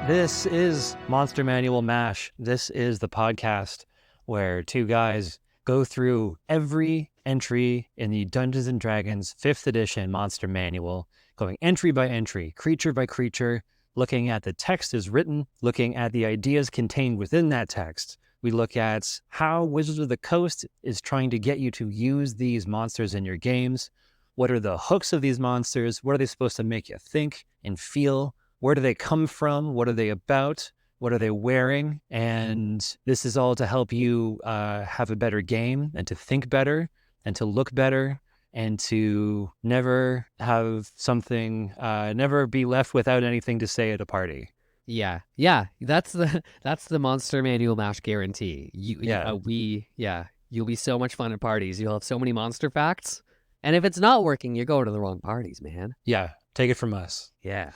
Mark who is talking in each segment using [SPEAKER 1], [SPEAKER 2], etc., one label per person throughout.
[SPEAKER 1] This is Monster Manual MASH. This is the podcast where two guys go through every entry in the Dungeons & Dragons 5th edition Monster Manual, going entry by entry, creature by creature, looking at the text as written, looking at the ideas contained within that text. We look at how Wizards of the Coast is trying to get you to use these monsters in your games. What are the hooks of these monsters? What are they supposed to make you think and feel? Where do they come from? What are they about? What are they wearing? And this is all to help you have a better game and to think better and to look better and to never have something, never be left without anything to say at a party.
[SPEAKER 2] Yeah. That's the Monster Manual MASH guarantee. You'll be so much fun at parties. You'll have so many monster facts, and if it's not working, you're going to the wrong parties, man.
[SPEAKER 1] Yeah, take it from us.
[SPEAKER 2] Yeah.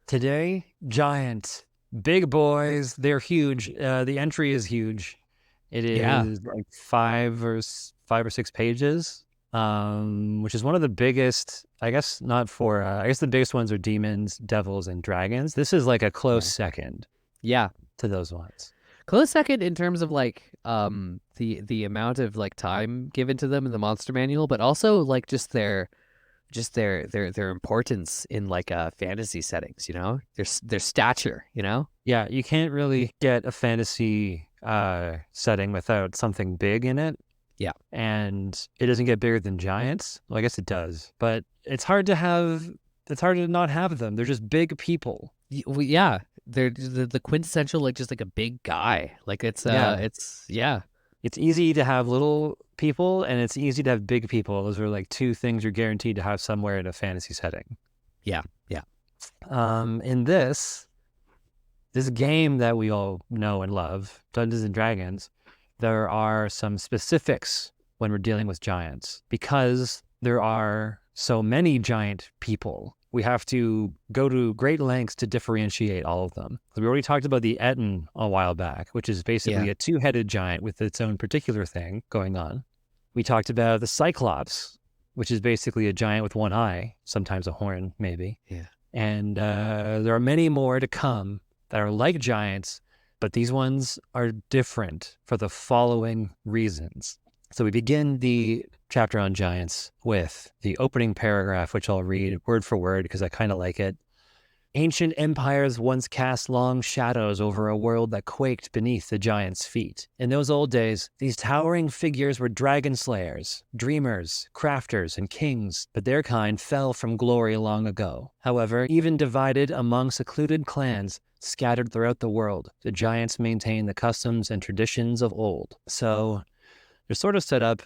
[SPEAKER 1] Today, giant, big boys. They're huge. The entry is huge. It is like five or 6 pages, which is one of the biggest. I guess not for. I guess the biggest ones are demons, devils, and dragons. This is like a close second.
[SPEAKER 2] Yeah,
[SPEAKER 1] to those ones.
[SPEAKER 2] Close second in terms of like the amount of like time given to them in the Monster Manual, but also like just their importance in like fantasy settings, you know, their stature, you know.
[SPEAKER 1] Yeah, you can't really get a fantasy setting without something big in it.
[SPEAKER 2] Yeah,
[SPEAKER 1] and it doesn't get bigger than giants. Well, I guess it does, but it's hard to not have them. They're just big people.
[SPEAKER 2] Yeah, they're the quintessential like just like a big guy. Like it's
[SPEAKER 1] It's easy to have little people and it's easy to have big people. Those are like two things you're guaranteed to have somewhere in a fantasy setting.
[SPEAKER 2] Yeah.
[SPEAKER 1] In this game that we all know and love, Dungeons and Dragons, there are some specifics when we're dealing with giants. Because there are so many giant people, we have to go to great lengths to differentiate all of them. We already talked about the Ettin a while back, which is basically a two-headed giant with its own particular thing going on. We talked about the Cyclops, which is basically a giant with one eye, sometimes a horn, maybe.
[SPEAKER 2] Yeah.
[SPEAKER 1] And there are many more to come that are like giants, but these ones are different for the following reasons. So we begin the chapter on giants with the opening paragraph, which I'll read word for word because I kind of like it. Ancient empires once cast long shadows over a world that quaked beneath the giants' feet. In those old days, these towering figures were dragon slayers, dreamers, crafters, and kings, but their kind fell from glory long ago. However, even divided among secluded clans scattered throughout the world, the giants maintain the customs and traditions of old. So they're sort of set up.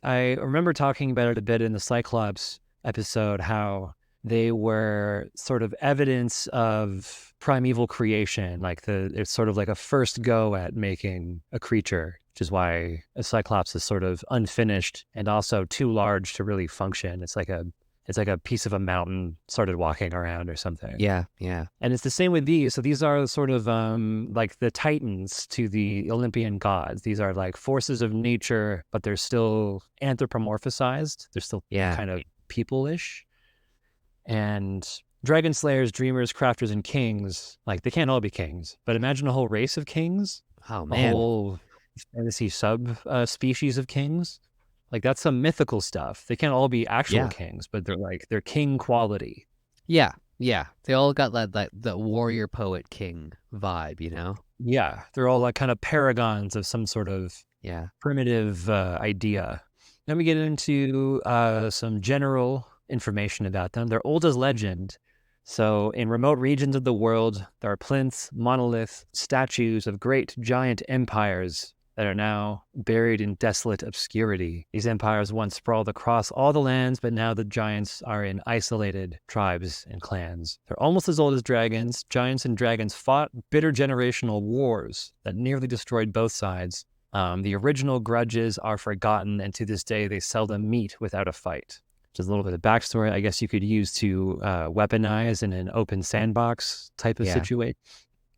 [SPEAKER 1] I remember talking about it a bit in the Cyclops episode, how they were sort of evidence of primeval creation. Like it's sort of like a first go at making a creature, which is why a Cyclops is sort of unfinished and also too large to really function. It's like a piece of a mountain started walking around or something.
[SPEAKER 2] Yeah.
[SPEAKER 1] And it's the same with these. So these are sort of like the Titans to the Olympian gods. These are like forces of nature, but they're still anthropomorphized. They're still kind of people-ish. And dragon slayers, dreamers, crafters, and kings, like they can't all be kings, but imagine a whole race of kings.
[SPEAKER 2] Oh, man.
[SPEAKER 1] A whole fantasy species of kings. Like that's some mythical stuff. They can't all be actual kings, but they're king quality.
[SPEAKER 2] Yeah. They all got the warrior poet king vibe, you know?
[SPEAKER 1] Yeah, they're all like kind of paragons of some sort of primitive idea. Then we get into some general information about them. They're old as legend. So in remote regions of the world, there are plinths, monoliths, statues of great giant empires that are now buried in desolate obscurity. These empires once sprawled across all the lands, but now the giants are in isolated tribes and clans. They're almost as old as dragons. Giants and dragons fought bitter generational wars that nearly destroyed both sides. The original grudges are forgotten, and to this day, they seldom meet without a fight. Just a little bit of backstory, I guess you could use to weaponize in an open sandbox type of situation.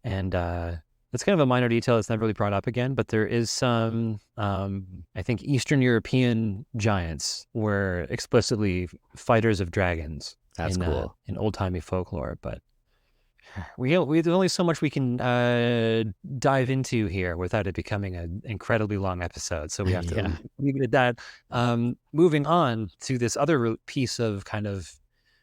[SPEAKER 1] And that's kind of a minor detail that's never really brought up again, but there is some, I think Eastern European giants were explicitly fighters of dragons.
[SPEAKER 2] That's cool.
[SPEAKER 1] In old-timey folklore, but There's only so much we can dive into here without it becoming an incredibly long episode. So we have to leave it at that. Moving on to this other piece of kind of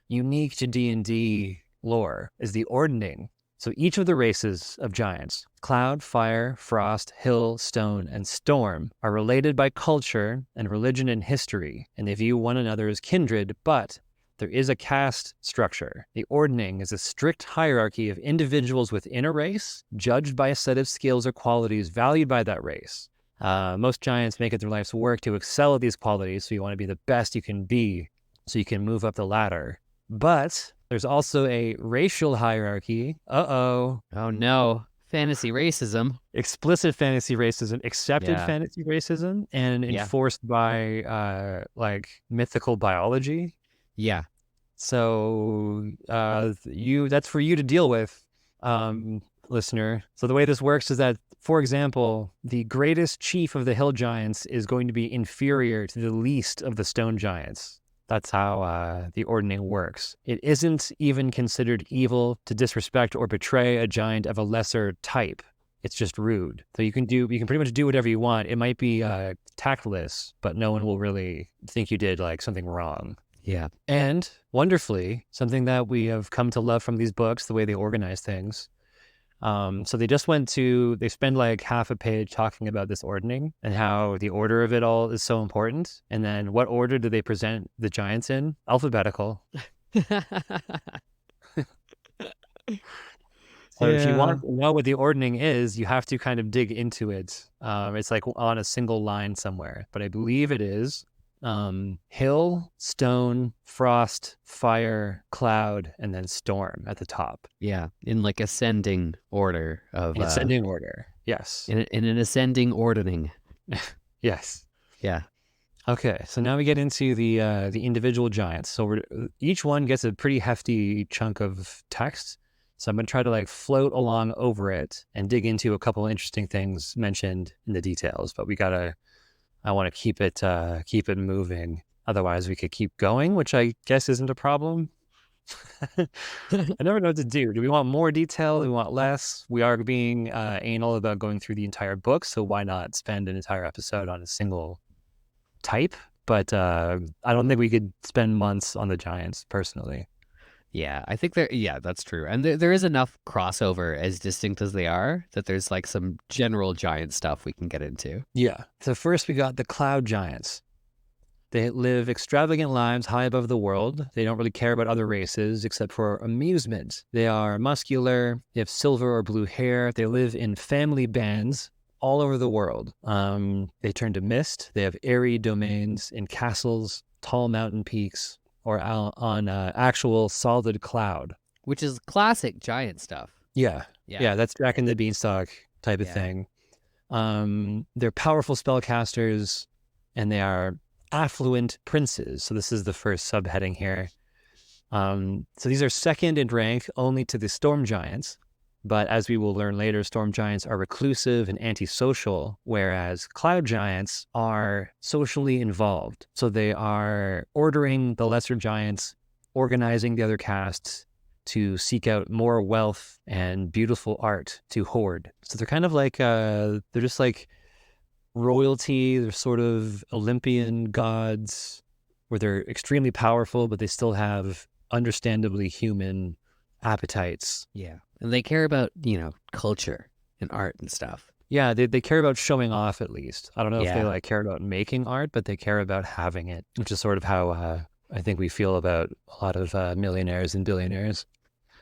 [SPEAKER 1] unique to D&D lore is the ordning. So each of the races of giants, cloud, fire, frost, hill, stone, and storm, are related by culture and religion and history, and they view one another as kindred, but there is a caste structure. The ordning is a strict hierarchy of individuals within a race, judged by a set of skills or qualities valued by that race. Most giants make it their life's work to excel at these qualities, so you want to be the best you can be, so you can move up the ladder. But there's also a racial hierarchy. Oh
[SPEAKER 2] no. Fantasy racism.
[SPEAKER 1] Explicit fantasy racism, accepted fantasy racism, and enforced by like mythical biology.
[SPEAKER 2] Yeah.
[SPEAKER 1] So that's for you to deal with, listener. So the way this works is that, for example, the greatest chief of the hill giants is going to be inferior to the least of the stone giants. That's how the ordning works. It isn't even considered evil to disrespect or betray a giant of a lesser type. It's just rude. So you can pretty much do whatever you want. It might be tactless, but no one will really think you did like something wrong.
[SPEAKER 2] Yeah.
[SPEAKER 1] And wonderfully, something that we have come to love from these books, the way they organize things. So they spend like half a page talking about this ordning and how the order of it all is so important. And then what order do they present the giants in? Alphabetical. So if you want to know what the ordning is, you have to kind of dig into it. It's like on a single line somewhere, but I believe it is hill, stone, frost, fire, cloud, and then storm at the top.
[SPEAKER 2] Yeah, in like ascending order of
[SPEAKER 1] ascending order. Yes.
[SPEAKER 2] In an ascending ordering.
[SPEAKER 1] Yes.
[SPEAKER 2] Yeah.
[SPEAKER 1] Okay, so now we get into the individual giants. So each one gets a pretty hefty chunk of text. So I'm going to try to like float along over it and dig into a couple interesting things mentioned in the details, but I want to keep it moving. Otherwise we could keep going, which I guess isn't a problem. I never know what to do. Do we want more detail? Do we want less? We are being anal about going through the entire book, so why not spend an entire episode on a single type? But I don't think we could spend months on the giants personally.
[SPEAKER 2] Yeah, I think that's true. And there is enough crossover, as distinct as they are, that there's like some general giant stuff we can get into.
[SPEAKER 1] Yeah. So first we got the cloud giants. They live extravagant lives high above the world. They don't really care about other races except for amusement. They are muscular. They have silver or blue hair. They live in family bands all over the world. They turn to mist. They have airy domains in castles, tall mountain peaks, or on actual solid cloud.
[SPEAKER 2] Which is classic giant stuff.
[SPEAKER 1] Yeah, that's Jack and the Beanstalk type of thing. They're powerful spellcasters, and they are affluent princes. So this is the first subheading here. So these are second in rank only to the storm giants. But as we will learn later, storm giants are reclusive and antisocial, whereas cloud giants are socially involved. So they are ordering the lesser giants, organizing the other castes to seek out more wealth and beautiful art to hoard. So they're kind of like, they're just like royalty. They're sort of Olympian gods where they're extremely powerful, but they still have understandably human appetites.
[SPEAKER 2] Yeah. And they care about, culture and art and stuff.
[SPEAKER 1] Yeah, they care about showing off at least. I don't know if they like care about making art, but they care about having it, which is sort of how I think we feel about a lot of millionaires and billionaires.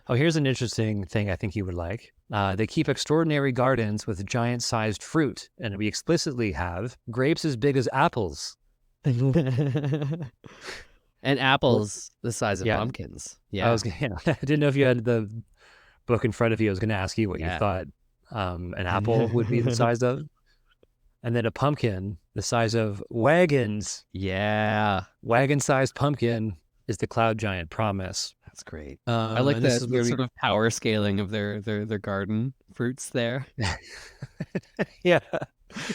[SPEAKER 1] Oh, here's an interesting thing I think you would like. They keep extraordinary gardens with giant-sized fruit, and we explicitly have grapes as big as apples.
[SPEAKER 2] And apples the size of pumpkins. Yeah.
[SPEAKER 1] I didn't know if you had the book in front of you. I was going to ask you what you thought an apple would be the size of. And then a pumpkin the size of wagons.
[SPEAKER 2] Yeah.
[SPEAKER 1] Wagon-sized pumpkin is the cloud giant promise.
[SPEAKER 2] That's great. I like the sort of power scaling of their garden fruits there.
[SPEAKER 1] Yeah.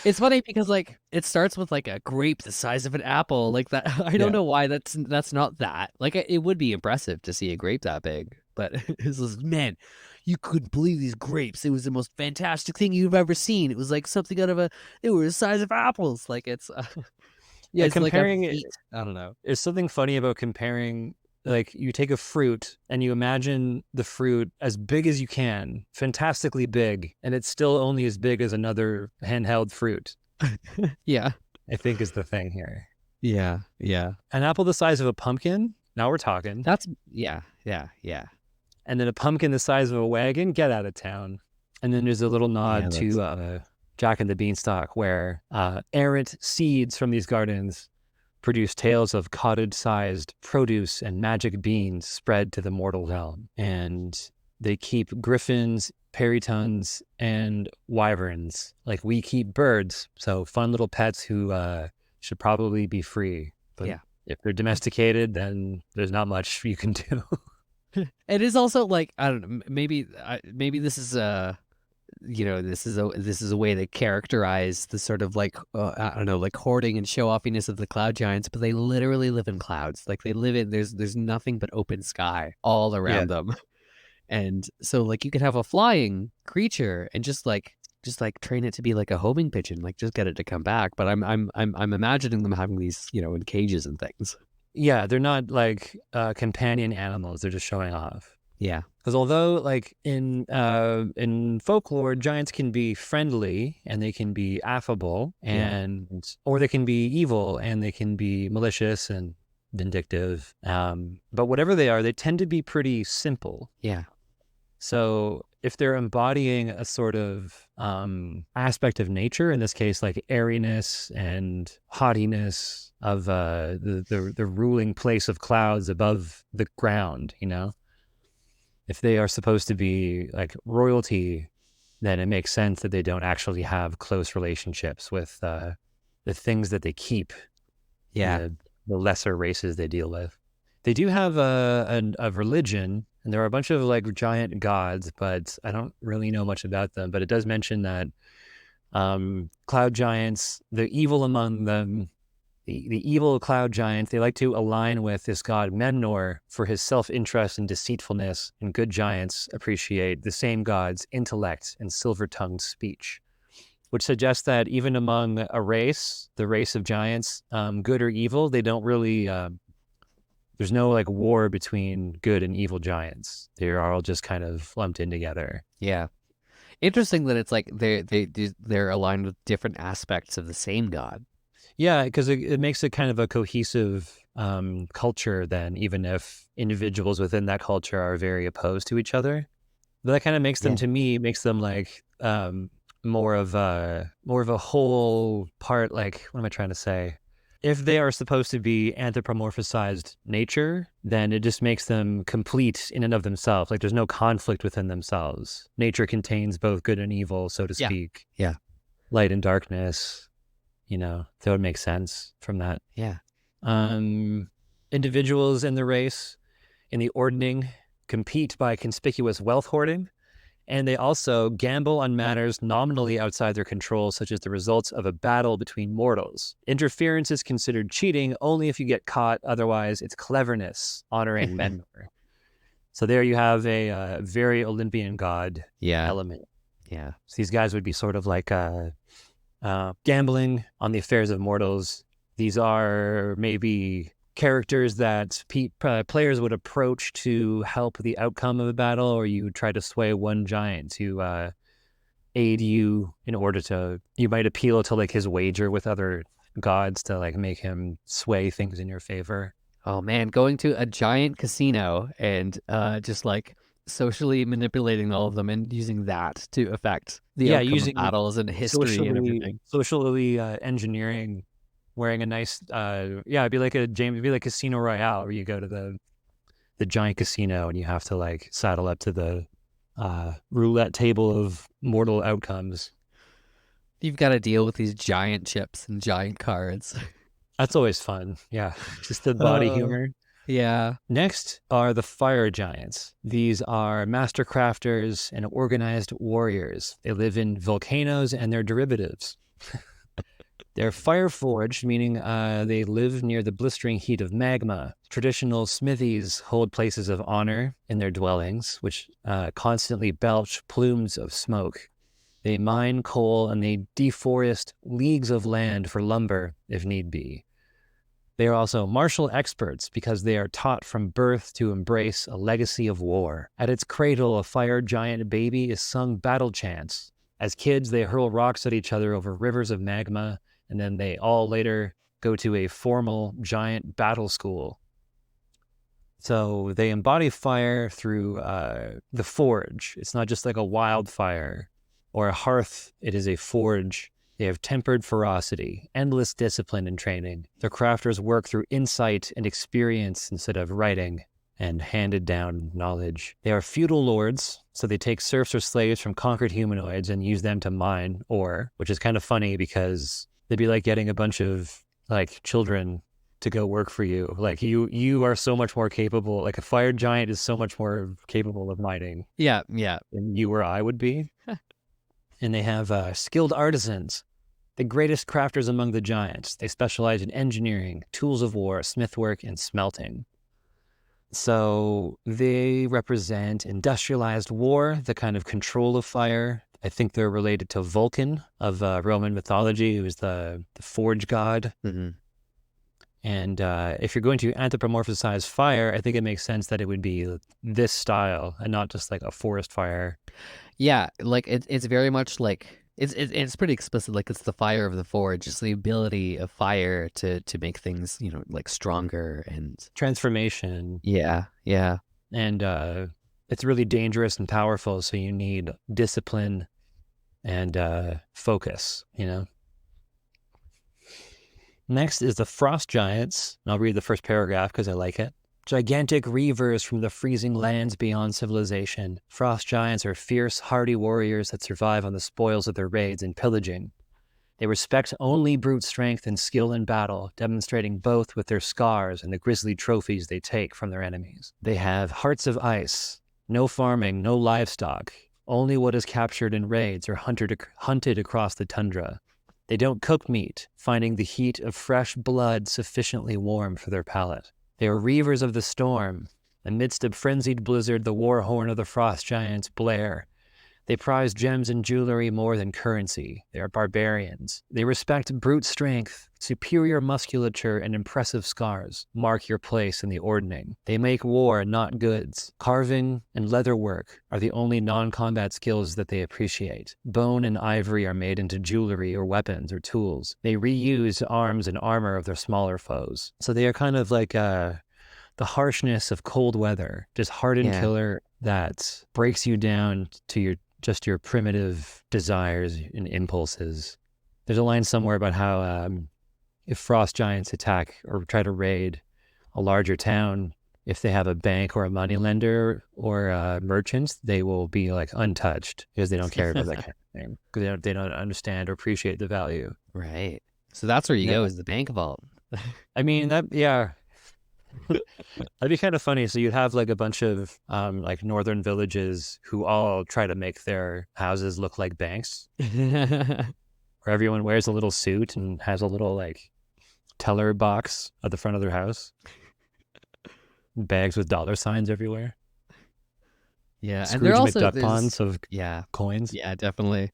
[SPEAKER 2] It's funny because like it starts with like a grape the size of an apple like that. I don't know why that's not that. Like it would be impressive to see a grape that big. But it was, man, you couldn't believe these grapes. It was the most fantastic thing you've ever seen. It was like something out of they were the size of apples. Like
[SPEAKER 1] Yeah,
[SPEAKER 2] it's like a
[SPEAKER 1] comparing it,
[SPEAKER 2] feat. I don't know.
[SPEAKER 1] there's something funny about comparing. Like you take a fruit and you imagine the fruit as big as you can, fantastically big, and it's still only as big as another handheld fruit.
[SPEAKER 2] Yeah.
[SPEAKER 1] I think is the thing here.
[SPEAKER 2] Yeah. Yeah.
[SPEAKER 1] An apple the size of a pumpkin. Now we're talking.
[SPEAKER 2] That's yeah. Yeah. Yeah.
[SPEAKER 1] And then a pumpkin the size of a wagon. Get out of town. And then there's a little
[SPEAKER 2] Yeah.
[SPEAKER 1] nod to Jack and the Beanstalk, where errant seeds from these gardens produce tales of cottage-sized produce and magic beans spread to the mortal realm. And they keep griffins, peritons, and wyverns. Like we keep birds. So fun little pets who should probably be free. But
[SPEAKER 2] Yeah.
[SPEAKER 1] if they're domesticated, then there's not much you can do.
[SPEAKER 2] It is also like, I don't know, maybe this is this is a way to characterize the sort of like I don't know, like hoarding and show offiness of the cloud giants, but they literally live in clouds. Like they live in there's nothing but open sky all around them. And so like you could have a flying creature and just like train it to be like a homing pigeon, like just get it to come back. But I'm imagining them having these, in cages and things.
[SPEAKER 1] Yeah, they're not like companion animals. They're just showing off.
[SPEAKER 2] Yeah.
[SPEAKER 1] Because although like in folklore, giants can be friendly and they can be affable or they can be evil and they can be malicious and vindictive. But whatever they are, they tend to be pretty simple.
[SPEAKER 2] Yeah.
[SPEAKER 1] So if they're embodying a sort of aspect of nature, in this case, like airiness and haughtiness of the ruling place of clouds above the ground, if they are supposed to be like royalty, then it makes sense that they don't actually have close relationships with the things that they keep.
[SPEAKER 2] Yeah.
[SPEAKER 1] The lesser races they deal with. They do have a religion, and there are a bunch of like giant gods, but I don't really know much about them. But it does mention that cloud giants, the evil among them, the evil cloud giants, they like to align with this god Memnor for his self-interest and deceitfulness, and good giants appreciate the same god's intellect and silver-tongued speech, which suggests that even among a race, the race of giants, good or evil, they don't really... there's no like war between good and evil giants. They're all just kind of lumped in together.
[SPEAKER 2] Yeah. Interesting that it's like they're aligned with different aspects of the same god.
[SPEAKER 1] Yeah, because it makes it kind of a cohesive culture then, even if individuals within that culture are very opposed to each other. But that kind of makes them, to me, makes them like more of a whole part. Like, what am I trying to say? If they are supposed to be anthropomorphized nature, then it just makes them complete in and of themselves. Like there's no conflict within themselves. Nature contains both good and evil, so to speak.
[SPEAKER 2] Yeah.
[SPEAKER 1] Light and darkness, that would make sense from that.
[SPEAKER 2] Yeah.
[SPEAKER 1] Individuals in the race, in the ordning, compete by conspicuous wealth hoarding. And they also gamble on matters nominally outside their control, such as the results of a battle between mortals. Interference is considered cheating only if you get caught. Otherwise, it's cleverness, honoring Memnor. So there you have a very Olympian god element.
[SPEAKER 2] Yeah.
[SPEAKER 1] So these guys would be sort of like gambling on the affairs of mortals. These are maybe characters that players would approach to help the outcome of a battle, or you try to sway one giant to aid you in order to, you might appeal to like his wager with other gods to like make him sway things in your favor.
[SPEAKER 2] Oh man, going to a giant casino and just like socially manipulating all of them and using that to affect the outcome of battles and history and everything.
[SPEAKER 1] Socially engineering, wearing a nice it'd be like Casino Royale, where you go to the giant casino and you have to like saddle up to the roulette table of mortal outcomes.
[SPEAKER 2] You've got to deal with these giant chips and giant cards.
[SPEAKER 1] That's always fun. Yeah, just the body humor.
[SPEAKER 2] Yeah.
[SPEAKER 1] Next are the fire giants. These are master crafters and organized warriors. They live in volcanoes and their derivatives. They're fire forged, meaning they live near the blistering heat of magma. Traditional smithies hold places of honor in their dwellings, which constantly belch plumes of smoke. They mine coal and they deforest leagues of land for lumber if need be. They are also martial experts because they are taught from birth to embrace a legacy of war. At its cradle, a fire giant baby is sung battle chants. As kids, they hurl rocks at each other over rivers of magma, and then they all later go to a formal giant battle school. So they embody fire through the forge. It's not just like a wildfire or a hearth. It is a forge. They have tempered ferocity, endless discipline and training. Their crafters work through insight and experience instead of writing and handed down knowledge. They are feudal lords, so they take serfs or slaves from conquered humanoids and use them to mine ore, which is kind of funny because they'd be like getting a bunch of like children to go work for you. Like you are so much more capable. Like a fire giant is so much more capable of mining.
[SPEAKER 2] Yeah.
[SPEAKER 1] Than you or I would be. And they have skilled artisans, the greatest crafters among the giants. They specialize in engineering, tools of war, smithwork, and smelting. So they represent industrialized war, the kind of control of fire. I think they're related to Vulcan of Roman mythology, who is the forge god.
[SPEAKER 2] Mm-hmm.
[SPEAKER 1] And if you're going to anthropomorphize fire, I think it makes sense that it would be this style and not just like a forest fire.
[SPEAKER 2] Yeah, like it's very much like it's pretty explicit. Like it's the fire of the forge, it's the ability of fire to make things, you know, like stronger and
[SPEAKER 1] transformation.
[SPEAKER 2] Yeah.
[SPEAKER 1] And it's really dangerous and powerful, so you need discipline and focus, you know. Next is the frost giants. I'll read the first paragraph because I like it. Gigantic reavers from the freezing lands beyond civilization, frost giants are fierce, hardy warriors that survive on the spoils of their raids and pillaging. They respect only brute strength and skill in battle, demonstrating both with their scars and the grisly trophies they take from their enemies. They have hearts of ice, no farming, no livestock, only what is captured in raids or hunted across the tundra. They don't cook meat, finding the heat of fresh blood sufficiently warm for their palate. They are reavers of the storm. Amidst a frenzied blizzard, the war horn of the frost giants blare. They prize gems and jewelry more than currency. They are barbarians. They respect brute strength, superior musculature, and impressive scars. Mark your place in the ordning. They make war, not goods. Carving and leatherwork are the only non-combat skills that they appreciate. Bone and ivory are made into jewelry or weapons or tools. They reuse arms and armor of their smaller foes. So they are kind of like the harshness of cold weather, just hardened killer that breaks you down to your primitive desires and impulses. There's a line somewhere about how if frost giants attack or try to raid a larger town, if they have a bank or a moneylender or merchants, they will be like untouched because they don't care about that kind of thing, because they don't understand or appreciate the value.
[SPEAKER 2] Right. So that's where you go, is the bank vault.
[SPEAKER 1] I mean, that'd be kind of funny. So you'd have like a bunch of like northern villages who all try to make their houses look like banks, where everyone wears a little suit and has a little like teller box at the front of their house, bags with dollar signs everywhere.
[SPEAKER 2] Yeah,
[SPEAKER 1] Scrooge
[SPEAKER 2] and they're also
[SPEAKER 1] McDuck ponds of coins.
[SPEAKER 2] Yeah, definitely.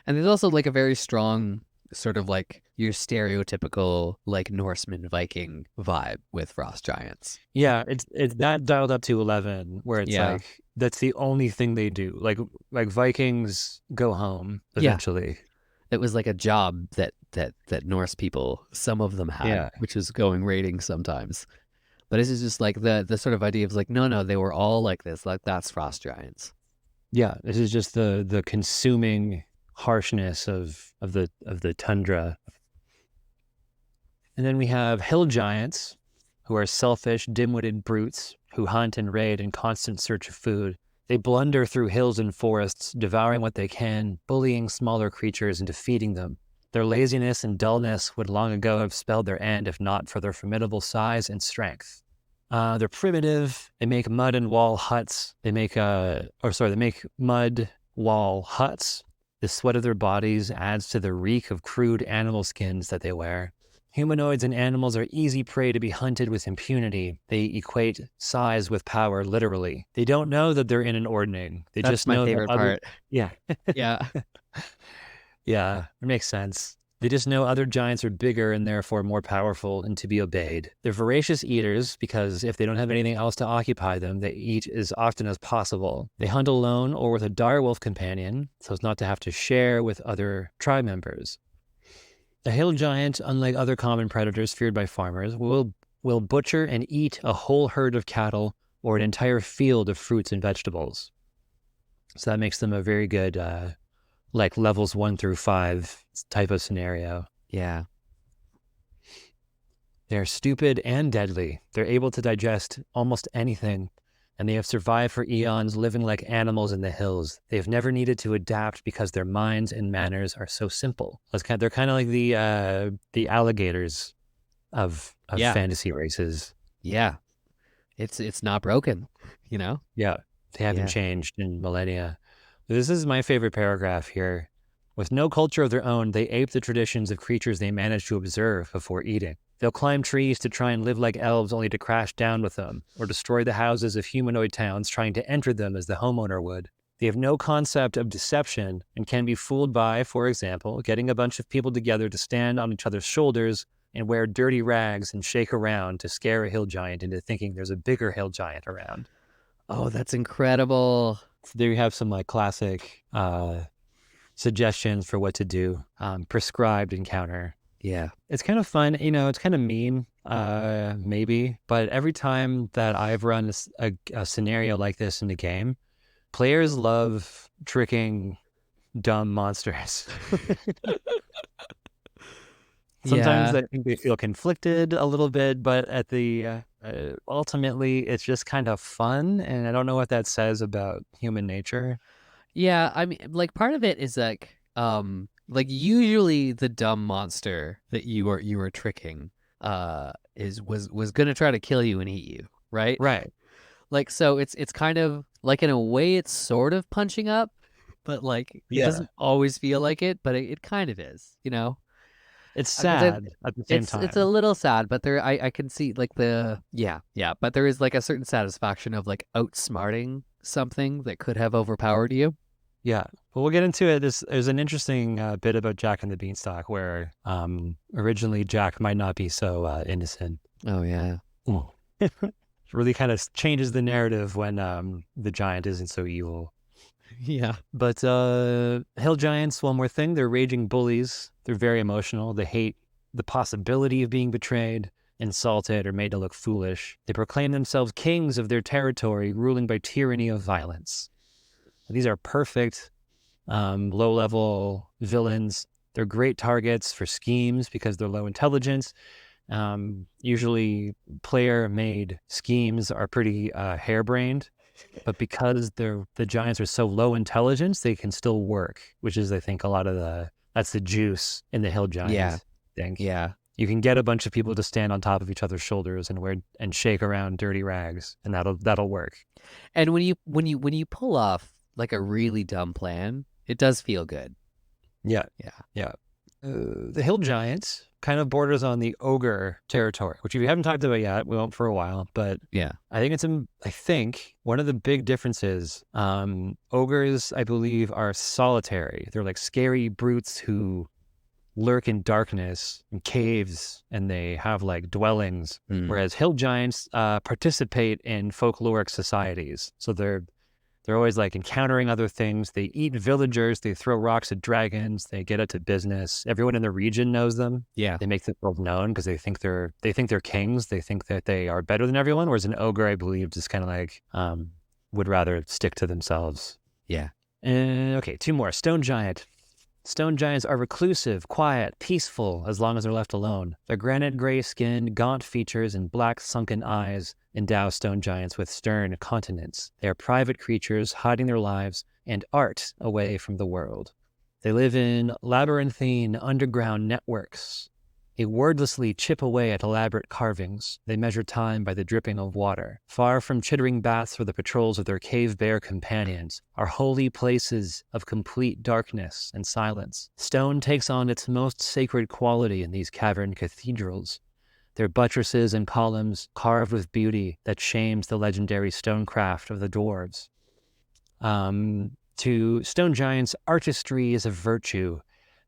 [SPEAKER 2] And there's also like a very strong sort of like your stereotypical like Norseman Viking vibe with frost giants.
[SPEAKER 1] Yeah, it's that dialed up to 11, where it's like that's the only thing they do. Like Vikings go home eventually.
[SPEAKER 2] It was like a job that Norse people, some of them had, which is going raiding sometimes. But this is just like the sort of idea of like, no, they were all like this. Like that's frost giants.
[SPEAKER 1] Yeah, this is just the consuming harshness of the tundra. And then we have hill giants, who are selfish, dim-witted brutes who hunt and raid in constant search of food. They blunder through hills and forests, devouring what they can, bullying smaller creatures into feeding them. Their laziness and dullness would long ago have spelled their end if not for their formidable size and strength. They're primitive. They make mud and wall huts. They make mud wall huts. The sweat of their bodies adds to the reek of crude animal skins that they wear. Humanoids and animals are easy prey to be hunted with impunity. They equate size with power, literally. They don't know that they're in an ordning. They
[SPEAKER 2] That's
[SPEAKER 1] just
[SPEAKER 2] my
[SPEAKER 1] know that
[SPEAKER 2] favorite part.
[SPEAKER 1] Yeah.
[SPEAKER 2] Yeah.
[SPEAKER 1] Yeah, it makes sense. They just know other giants are bigger and therefore more powerful and to be obeyed. They're voracious eaters because if they don't have anything else to occupy them, they eat as often as possible. They hunt alone or with a direwolf companion, so as not to have to share with other tribe members. A hill giant, unlike other common predators feared by farmers, will butcher and eat a whole herd of cattle or an entire field of fruits and vegetables. So that makes them a very good, like levels 1 through 5 type of scenario.
[SPEAKER 2] Yeah.
[SPEAKER 1] They're stupid and deadly. They're able to digest almost anything, and they have survived for eons living like animals in the hills. They've never needed to adapt because their minds and manners are so simple. They're kind of like the alligators of fantasy races.
[SPEAKER 2] Yeah. It's not broken, you know?
[SPEAKER 1] Yeah. They haven't changed in millennia. This is my favorite paragraph here. With no culture of their own, they ape the traditions of creatures they manage to observe before eating. They'll climb trees to try and live like elves only to crash down with them, or destroy the houses of humanoid towns trying to enter them as the homeowner would. They have no concept of deception and can be fooled by, for example, getting a bunch of people together to stand on each other's shoulders and wear dirty rags and shake around to scare a hill giant into thinking there's a bigger hill giant around.
[SPEAKER 2] Oh, that's incredible.
[SPEAKER 1] So there you have some like classic suggestions for what to do. Prescribed encounter.
[SPEAKER 2] Yeah.
[SPEAKER 1] It's kind of fun. It's kind of mean, maybe. But every time that I've run a scenario like this in the game, players love tricking dumb monsters. Sometimes I think they feel conflicted a little bit, but at the ultimately, it's just kind of fun. And I don't know what that says about human nature.
[SPEAKER 2] Yeah, I mean, like part of it is like usually the dumb monster that you were tricking was gonna try to kill you and eat you, right?
[SPEAKER 1] Right.
[SPEAKER 2] Like so it's kind of like in a way it's sort of punching up, but like it doesn't always feel like it, but it kind of is, you know?
[SPEAKER 1] It's sad at the same time.
[SPEAKER 2] It's a little sad, but I can see like but there is like a certain satisfaction of like outsmarting something that could have overpowered you.
[SPEAKER 1] Yeah, well, we'll get into it. There's an interesting bit about Jack and the Beanstalk where originally Jack might not be so innocent.
[SPEAKER 2] Oh, yeah.
[SPEAKER 1] It really kind of changes the narrative when the giant isn't so evil.
[SPEAKER 2] Yeah.
[SPEAKER 1] But hill giants, one more thing, they're raging bullies. They're very emotional. They hate the possibility of being betrayed, insulted, or made to look foolish. They proclaim themselves kings of their territory, ruling by tyranny of violence. These are perfect low-level villains. They're great targets for schemes because they're low intelligence. Usually player-made schemes are pretty harebrained, but because the giants are so low intelligence, they can still work, which is, I think, a lot of that's the juice in the hill giant thing.
[SPEAKER 2] Yeah.
[SPEAKER 1] You can get a bunch of people to stand on top of each other's shoulders and shake around dirty rags, and that'll work.
[SPEAKER 2] And when you pull off like a really dumb plan, it does feel good.
[SPEAKER 1] Yeah. The hill giant kind of borders on the ogre territory, which if you haven't talked about yet, we won't for a while. But
[SPEAKER 2] yeah,
[SPEAKER 1] I think one of the big differences, ogres, I believe, are solitary. They're like scary brutes who lurk in darkness and caves, and they have like dwellings. Whereas hill giants participate in folkloric societies, so they're always like encountering other things. They eat villagers. They throw rocks at dragons. They get into business. Everyone in the region knows them.
[SPEAKER 2] Yeah,
[SPEAKER 1] they make themselves known because they think they're kings. They think that they are better than everyone. Whereas an ogre, I believe, just kind of like would rather stick to themselves.
[SPEAKER 2] Yeah.
[SPEAKER 1] Okay, 2 more. Stone giant. Stone giants are reclusive, quiet, peaceful, as long as they're left alone. Their granite gray skin, gaunt features, and black sunken eyes endow stone giants with stern continence. They are private creatures, hiding their lives and art away from the world. They live in labyrinthine underground networks. They wordlessly chip away at elaborate carvings. They measure time by the dripping of water. Far from chittering baths or the patrols of their cave bear companions are holy places of complete darkness and silence. Stone takes on its most sacred quality in these cavern cathedrals. Their buttresses and columns carved with beauty that shames the legendary stonecraft of the dwarves. To stone giants, artistry is a virtue.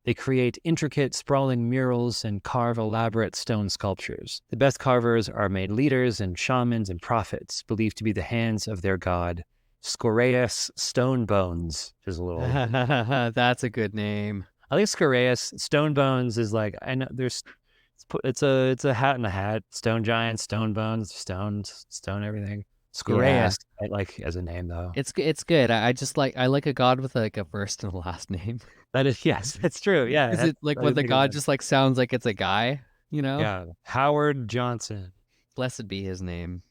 [SPEAKER 1] They create intricate, sprawling murals and carve elaborate stone sculptures. The best carvers are made leaders and shamans and prophets, believed to be the hands of their god, Scoreus Stone Bones, which is a little...
[SPEAKER 2] That's a good name.
[SPEAKER 1] I think Scoreus Stone Bones is like, I know there's... It's a hat in a hat. Stone giant, stone bones, stone everything. Scoreus, I like as a name though.
[SPEAKER 2] It's good. I like a god with like a first and a last name.
[SPEAKER 1] That is, yes, that's true. Yeah.
[SPEAKER 2] Is it like when the god just like sounds like it's a guy, you know?
[SPEAKER 1] Yeah. Howard Johnson.
[SPEAKER 2] Blessed be his name.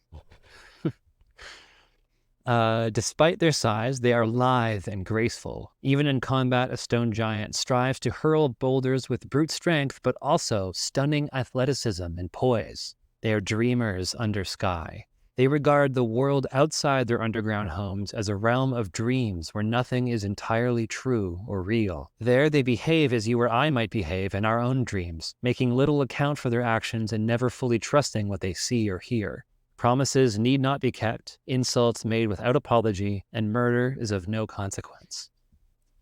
[SPEAKER 1] Despite their size, they are lithe and graceful. Even in combat, a stone giant strives to hurl boulders with brute strength, but also stunning athleticism and poise. They are dreamers under sky. They regard the world outside their underground homes as a realm of dreams where nothing is entirely true or real. There they behave as you or I might behave in our own dreams, making little account for their actions and never fully trusting what they see or hear. Promises need not be kept, insults made without apology, and murder is of no consequence.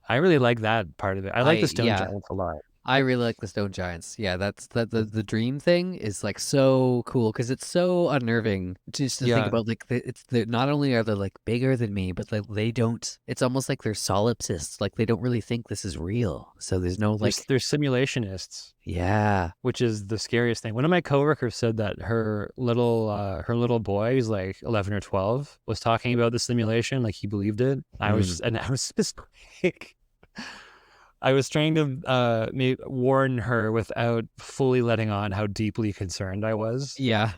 [SPEAKER 1] I really like that part of it. I like the stone giants a lot.
[SPEAKER 2] I really like the stone giants. Yeah, that's the dream thing is like so cool because it's so unnerving just to think about. Like not only are they like bigger than me, but they don't. It's almost like they're solipsists. Like they don't really think this is real. So there's no like
[SPEAKER 1] they're simulationists.
[SPEAKER 2] Yeah,
[SPEAKER 1] which is the scariest thing. One of my coworkers said that her little boy, who's like 11 or 12, was talking about the simulation, like he believed it. I was just like, I was trying to warn her without fully letting on how deeply concerned I was.
[SPEAKER 2] Yeah.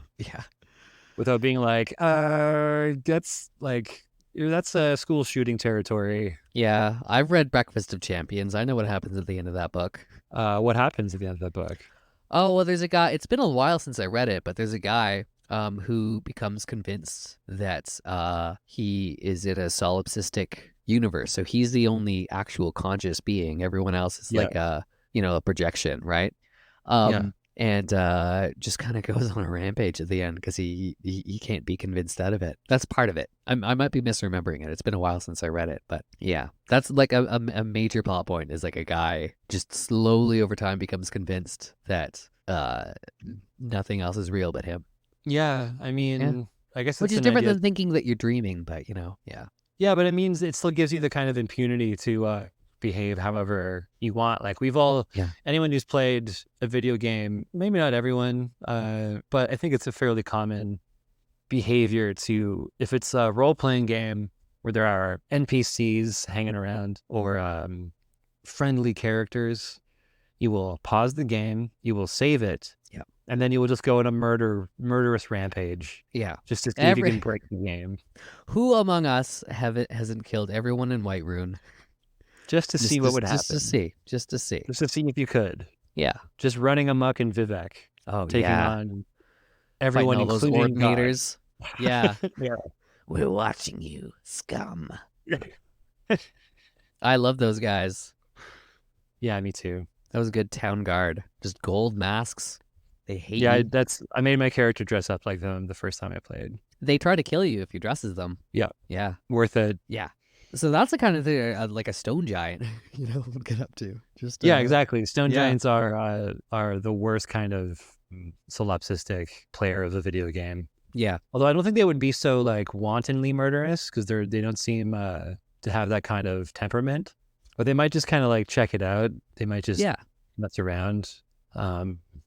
[SPEAKER 1] Without being like, that's a school shooting territory.
[SPEAKER 2] Yeah, I've read Breakfast of Champions. I know what happens at the end of that book.
[SPEAKER 1] What happens at the end of that book?
[SPEAKER 2] Oh, well, there's a guy. It's been a while since I read it, but there's a guy who becomes convinced that he is in a solipsistic universe. So he's the only actual conscious being. Everyone else is like a projection, right? And just kind of goes on a rampage at the end because he can't be convinced out of it. That's part of it. I might be misremembering it. It's been a while since I read it, but yeah, that's like a major plot point is like a guy just slowly over time becomes convinced that nothing else is real but him.
[SPEAKER 1] Yeah, I mean, I guess
[SPEAKER 2] which is different than thinking that you're dreaming, but yeah.
[SPEAKER 1] Yeah, but it means it still gives you the kind of impunity to behave however you want. Like anyone who's played a video game, maybe not everyone, but I think it's a fairly common behavior to, if it's a role-playing game where there are NPCs hanging around or friendly characters, you will pause the game, you will save it, and then you will just go on a murderous rampage.
[SPEAKER 2] Yeah.
[SPEAKER 1] Just to see if you can break the game.
[SPEAKER 2] Who among us hasn't killed everyone in Whiterun?
[SPEAKER 1] Just to see what would happen.
[SPEAKER 2] Just to see
[SPEAKER 1] if you could.
[SPEAKER 2] Yeah.
[SPEAKER 1] Just running amok in Vivek.
[SPEAKER 2] Oh,
[SPEAKER 1] taking on everyone,
[SPEAKER 2] all
[SPEAKER 1] including
[SPEAKER 2] those orb meters. Yeah.
[SPEAKER 1] Yeah.
[SPEAKER 2] We're watching you, scum. I love those guys.
[SPEAKER 1] Yeah, me too.
[SPEAKER 2] That was a good town guard. Just gold masks. They hate you.
[SPEAKER 1] Yeah, I made my character dress up like them the first time I played.
[SPEAKER 2] They try to kill you if you dress as them.
[SPEAKER 1] Yeah.
[SPEAKER 2] Yeah.
[SPEAKER 1] Worth it.
[SPEAKER 2] Yeah. So that's the kind of thing like a stone giant, would get up to. Just
[SPEAKER 1] yeah, exactly. Stone giants are the worst kind of solipsistic player of the video game.
[SPEAKER 2] Yeah.
[SPEAKER 1] Although I don't think they would be so like wantonly murderous because they don't seem to have that kind of temperament. But they might just kind of like check it out. They might just mess around.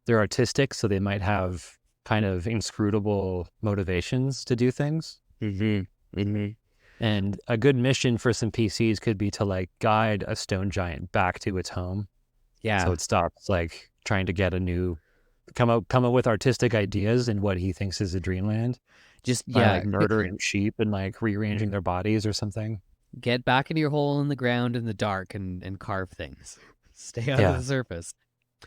[SPEAKER 1] They're artistic, so they might have kind of inscrutable motivations to do things. And a good mission for some PCs could be to like guide a stone giant back to its home.
[SPEAKER 2] Yeah.
[SPEAKER 1] So it stops like trying to get come up with artistic ideas in what he thinks is a dreamland.
[SPEAKER 2] Just
[SPEAKER 1] like murdering sheep and like rearranging their bodies or something.
[SPEAKER 2] Get back into your hole in the ground in the dark and carve things. Stay out of the surface.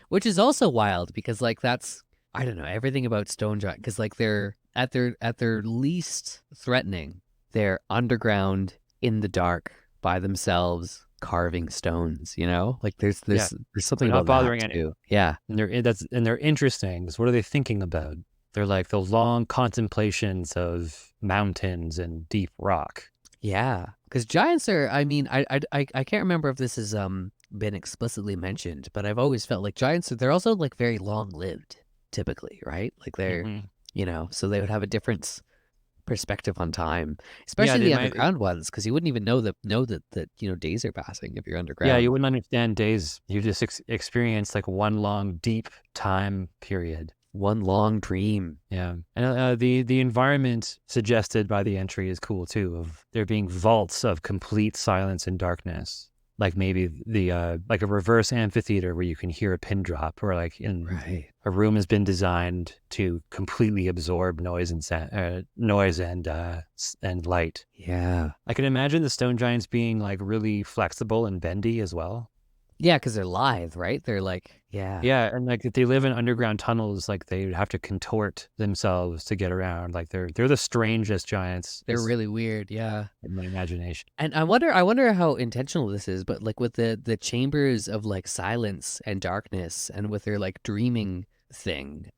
[SPEAKER 2] Which is also wild because like that's I don't know everything about stone giant because like they're at their least threatening, they're underground in the dark by themselves carving stones. You know, like
[SPEAKER 1] Yeah,
[SPEAKER 2] there's something
[SPEAKER 1] they're not
[SPEAKER 2] about that
[SPEAKER 1] bothering anyone.
[SPEAKER 2] too. Yeah,
[SPEAKER 1] And they're interesting. What are they thinking about? They're like the long contemplations of mountains and deep rock.
[SPEAKER 2] yeah. Because giants are. I mean, I can't remember if this has been explicitly mentioned, but I've always felt like giants. They're also like very long lived, typically, right? Like they're
[SPEAKER 1] Hmm.
[SPEAKER 2] so they would have a different perspective on time,
[SPEAKER 1] Yeah,
[SPEAKER 2] especially
[SPEAKER 1] they
[SPEAKER 2] the
[SPEAKER 1] might.
[SPEAKER 2] underground ones, because you wouldn't even know that days are passing if you're
[SPEAKER 1] Yeah, you
[SPEAKER 2] underground.
[SPEAKER 1] wouldn't understand days. You just experience like one long, deep time period.
[SPEAKER 2] One long dream.
[SPEAKER 1] Yeah, and the environment suggested by the entry is cool too. Of there being vaults of complete silence and darkness, like maybe the like a reverse amphitheater where you can hear a pin drop, or like in
[SPEAKER 2] Right.
[SPEAKER 1] a room has been designed to completely absorb noise and noise and light.
[SPEAKER 2] Yeah.
[SPEAKER 1] I can imagine the stone giants being like really flexible and bendy as well.
[SPEAKER 2] Yeah, because they're lithe, right? They're like, yeah,
[SPEAKER 1] Yeah, and like if they live in underground tunnels, like they would have to contort themselves to get around. Like they're the strangest giants,
[SPEAKER 2] they're
[SPEAKER 1] just
[SPEAKER 2] really weird. Yeah.
[SPEAKER 1] in my imagination.
[SPEAKER 2] And I wonder how intentional this is, but like with the chambers of like silence and darkness and with their like dreaming thing,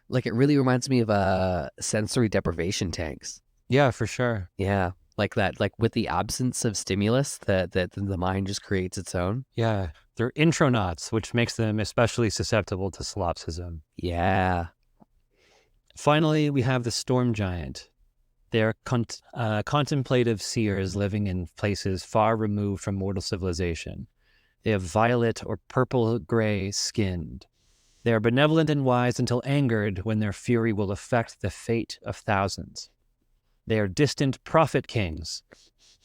[SPEAKER 2] like it really reminds me of sensory deprivation tanks.
[SPEAKER 1] Yeah, for sure.
[SPEAKER 2] Yeah. Like that, like with the absence of stimulus, that the mind just creates its own.
[SPEAKER 1] Yeah, they're intronauts, which makes them especially susceptible to solipsism.
[SPEAKER 2] Yeah.
[SPEAKER 1] Finally, we have the storm giant. They are contemplative seers living in places far removed from mortal civilization. They have violet or purple-gray skinned. They are benevolent and wise until angered, when their fury will affect the fate of thousands. They are distant prophet kings.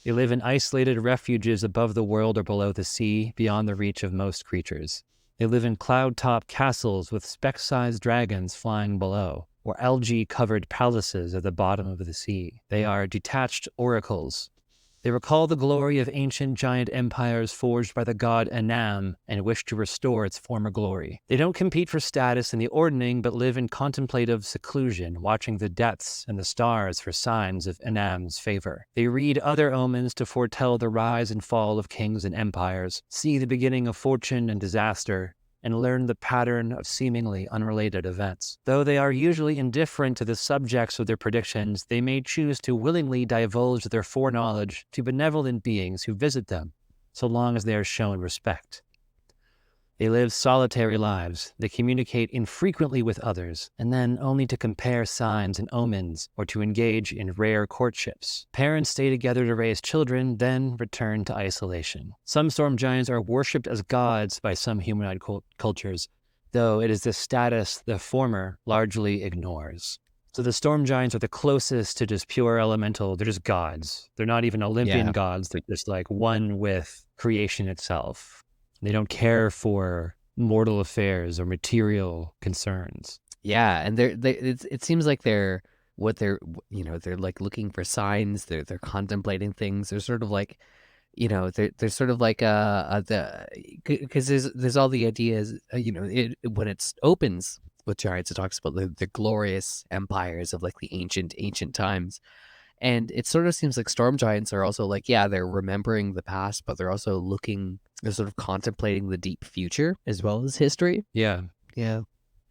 [SPEAKER 1] They live in isolated refuges above the world or below the sea, beyond the reach of most creatures. They live in cloud-top castles with speck-sized dragons flying below, or algae-covered palaces at the bottom of the sea. They are detached oracles. They recall the glory of ancient giant empires forged by the god Enam and wish to restore its former glory. They don't compete for status in the ordning, but live in contemplative seclusion, watching the depths and the stars for signs of Enam's favor. They read other omens to foretell the rise and fall of kings and empires, see the beginning of fortune and disaster, and learn the pattern of seemingly unrelated events. Though they are usually indifferent to the subjects of their predictions, they may choose to willingly divulge their foreknowledge to benevolent beings who visit them, so long as they are shown respect. They live solitary lives. They communicate infrequently with others, and then only to compare signs and omens or to engage in rare courtships. Parents stay together to raise children, then return to isolation. Some storm giants are worshipped as gods by some humanoid cultures, though it is the status the former largely ignores. So the storm giants are the closest to just pure elemental. They're just gods. They're not even Olympian
[SPEAKER 2] Yeah.
[SPEAKER 1] gods. They're just like one with creation itself. They don't care for mortal affairs or material concerns.
[SPEAKER 2] Yeah, and it seems like they're what they're like looking for signs. They're contemplating things. They're sort of like they're sort of like because there's all the ideas when it opens with giants, it talks about the glorious empires of like the ancient times. And it sort of seems like storm giants are also like, yeah, they're remembering the past, but they're also they're sort of contemplating the deep future as well as history.
[SPEAKER 1] Yeah.
[SPEAKER 2] Yeah.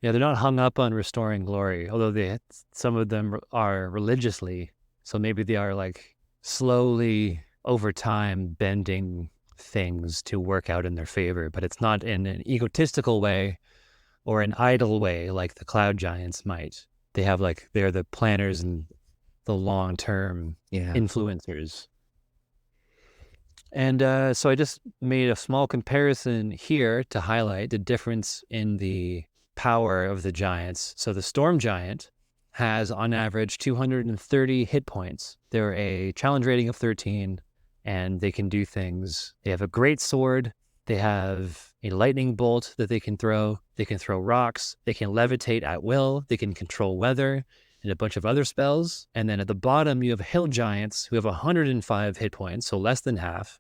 [SPEAKER 1] Yeah, they're not hung up on restoring glory, although some of them are religiously. So maybe they are like slowly over time bending things to work out in their favor, but it's not in an egotistical way or an idle way like the cloud giants might. They're the planners and the long-term influencers. And so I just made a small comparison here to highlight the difference in the power of the giants. So the storm giant has on average 230 hit points. They're a challenge rating of 13, and they can do things. They have a great sword. They have a lightning bolt that they can throw. They can throw rocks. They can levitate at will. They can control weather and a bunch of other spells. And then at the bottom, you have hill giants who have 105 hit points, so less than half.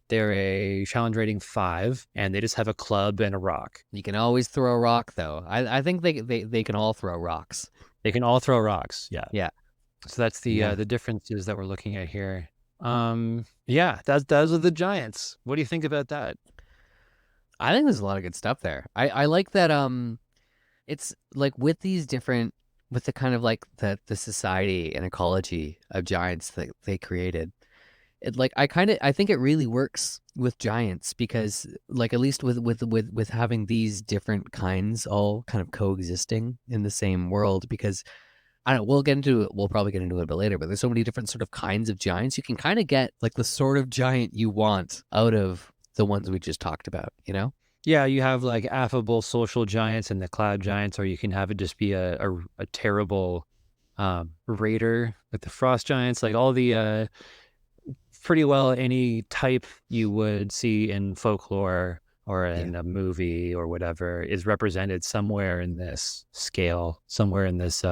[SPEAKER 1] They're a challenge rating 5, and they just have a club and a rock.
[SPEAKER 2] You can always throw a rock, though. I think they can all throw rocks.
[SPEAKER 1] They can all throw rocks. Yeah.
[SPEAKER 2] Yeah.
[SPEAKER 1] So that's the differences that we're looking at here. Yeah, those are the giants. What do you think about that?
[SPEAKER 2] I think there's a lot of good stuff there. I like that. It's like with these different, with the kind of like the society and ecology of giants that they created. It like I think it really works with giants because like at least with having these different kinds all kind of coexisting in the same world, because I don't know, we'll probably get into it a bit later, but there's so many different sort of kinds of giants. You can kind of get like the sort of giant you want out of the ones we just talked about, you know?
[SPEAKER 1] Yeah, you have like affable social giants and the cloud giants, or you can have it just be a terrible raider like the frost giants, like all the pretty well any type you would see in folklore or in a movie or whatever is represented somewhere in this scale, somewhere in this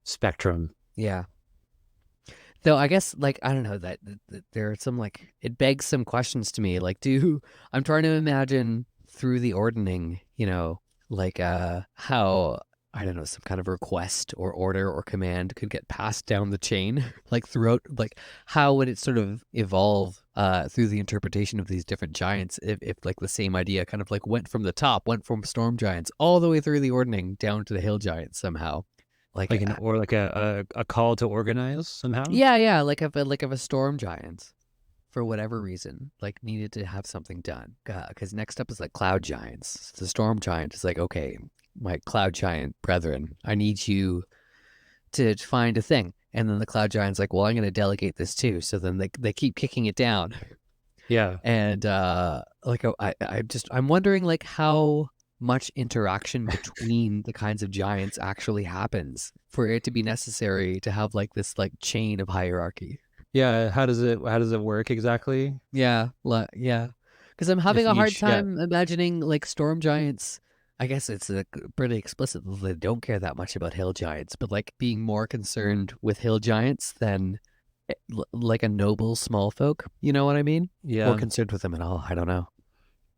[SPEAKER 1] spectrum.
[SPEAKER 2] Yeah. Though I guess like I don't know that there are some like it begs some questions to me. Like I'm trying to imagine through the ordning, you know, like how I don't know, some kind of request or order or command could get passed down the chain, like throughout, like how would it sort of evolve through the interpretation of these different giants if like the same idea kind of like went from the top, went from storm giants all the way through the ordning down to the hill giants somehow. Like
[SPEAKER 1] or like a call to organize somehow.
[SPEAKER 2] Yeah, like if a storm giant for whatever reason like needed to have something done, because next up is like cloud giants. The storm giant is like, okay, my cloud giant brethren, I need you to find a thing. And then the cloud giant's like, well, I'm going to delegate this too. So then they keep kicking it down.
[SPEAKER 1] Yeah.
[SPEAKER 2] And like I'm wondering like how much interaction between the kinds of giants actually happens for it to be necessary to have like this like chain of hierarchy.
[SPEAKER 1] Yeah, how does it work exactly?
[SPEAKER 2] Yeah, yeah. Because I'm having a hard time imagining like storm giants. I guess it's pretty explicit that they don't care that much about hill giants, but like being more concerned with hill giants than like a noble small folk. You know what I mean?
[SPEAKER 1] Yeah.
[SPEAKER 2] Or concerned with them at all. I don't know.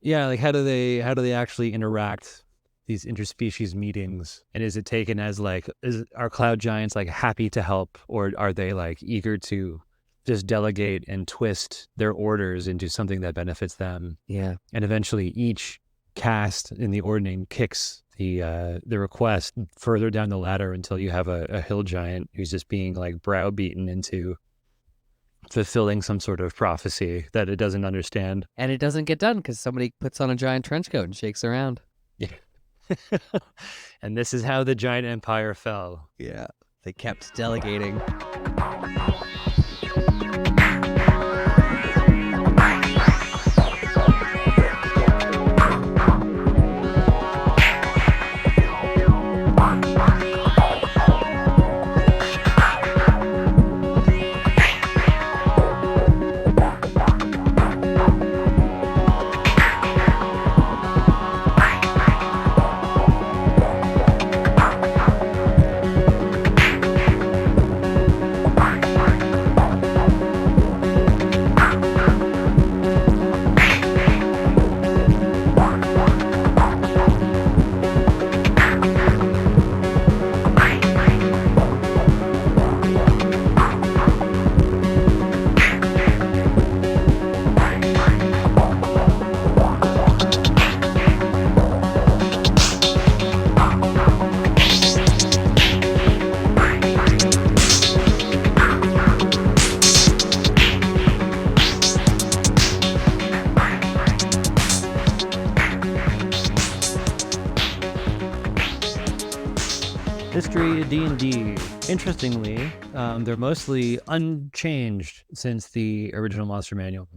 [SPEAKER 1] Yeah, like how do they actually interact, these interspecies meetings? And is it taken as like, are cloud giants like happy to help, or are they like eager to just delegate and twist their orders into something that benefits them?
[SPEAKER 2] Yeah.
[SPEAKER 1] And eventually each cast in the ordning kicks the request further down the ladder until you have a hill giant who's just being like browbeaten into fulfilling some sort of prophecy that it doesn't understand.
[SPEAKER 2] And it doesn't get done because somebody puts on a giant trench coat and shakes around.
[SPEAKER 1] Yeah. And this is how the giant empire fell.
[SPEAKER 2] Yeah. They kept delegating.
[SPEAKER 1] History D&D. Interestingly, they're mostly unchanged since the original Monster Manual.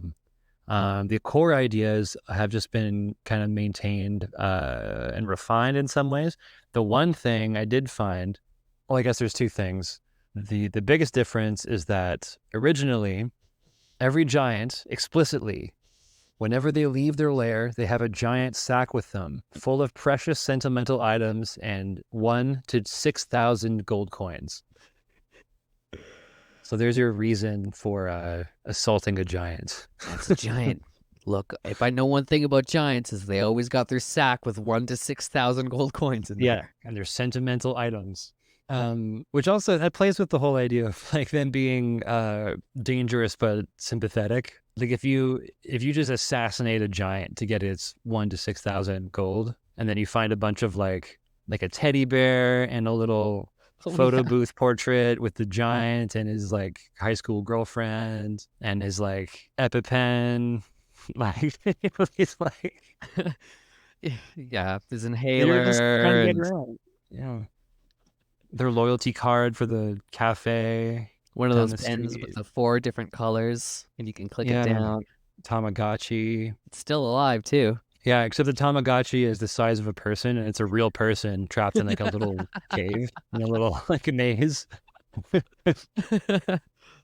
[SPEAKER 1] The core ideas have just been kind of maintained and refined in some ways. The one thing I did find, well, I guess there's two things. The biggest difference is that originally, every giant explicitly, whenever they leave their lair, they have a giant sack with them, full of precious sentimental items and 1 to 6,000 gold coins. So there's your reason for assaulting a giant.
[SPEAKER 2] That's a giant. Look, if I know one thing about giants is they always got their sack with 1 to 6,000 gold coins in there.
[SPEAKER 1] And they're sentimental items. Which also, that plays with the whole idea of like them being dangerous but sympathetic. Like if you just assassinate a giant to get its 1 to 6,000 gold, and then you find a bunch of like a teddy bear and a little photo booth portrait with the giant and his like high school girlfriend and his like EpiPen, like he's like
[SPEAKER 2] his inhaler.
[SPEAKER 1] Yeah. Their loyalty card for the cafe.
[SPEAKER 2] One of those pens with the 4 different colors, and you can click it down.
[SPEAKER 1] Tamagachi.
[SPEAKER 2] It's still alive too.
[SPEAKER 1] Yeah, except the Tamagachi is the size of a person, and it's a real person trapped in like a little cave, in a little like a maze.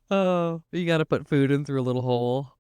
[SPEAKER 2] Oh, you got to put food in through a little hole.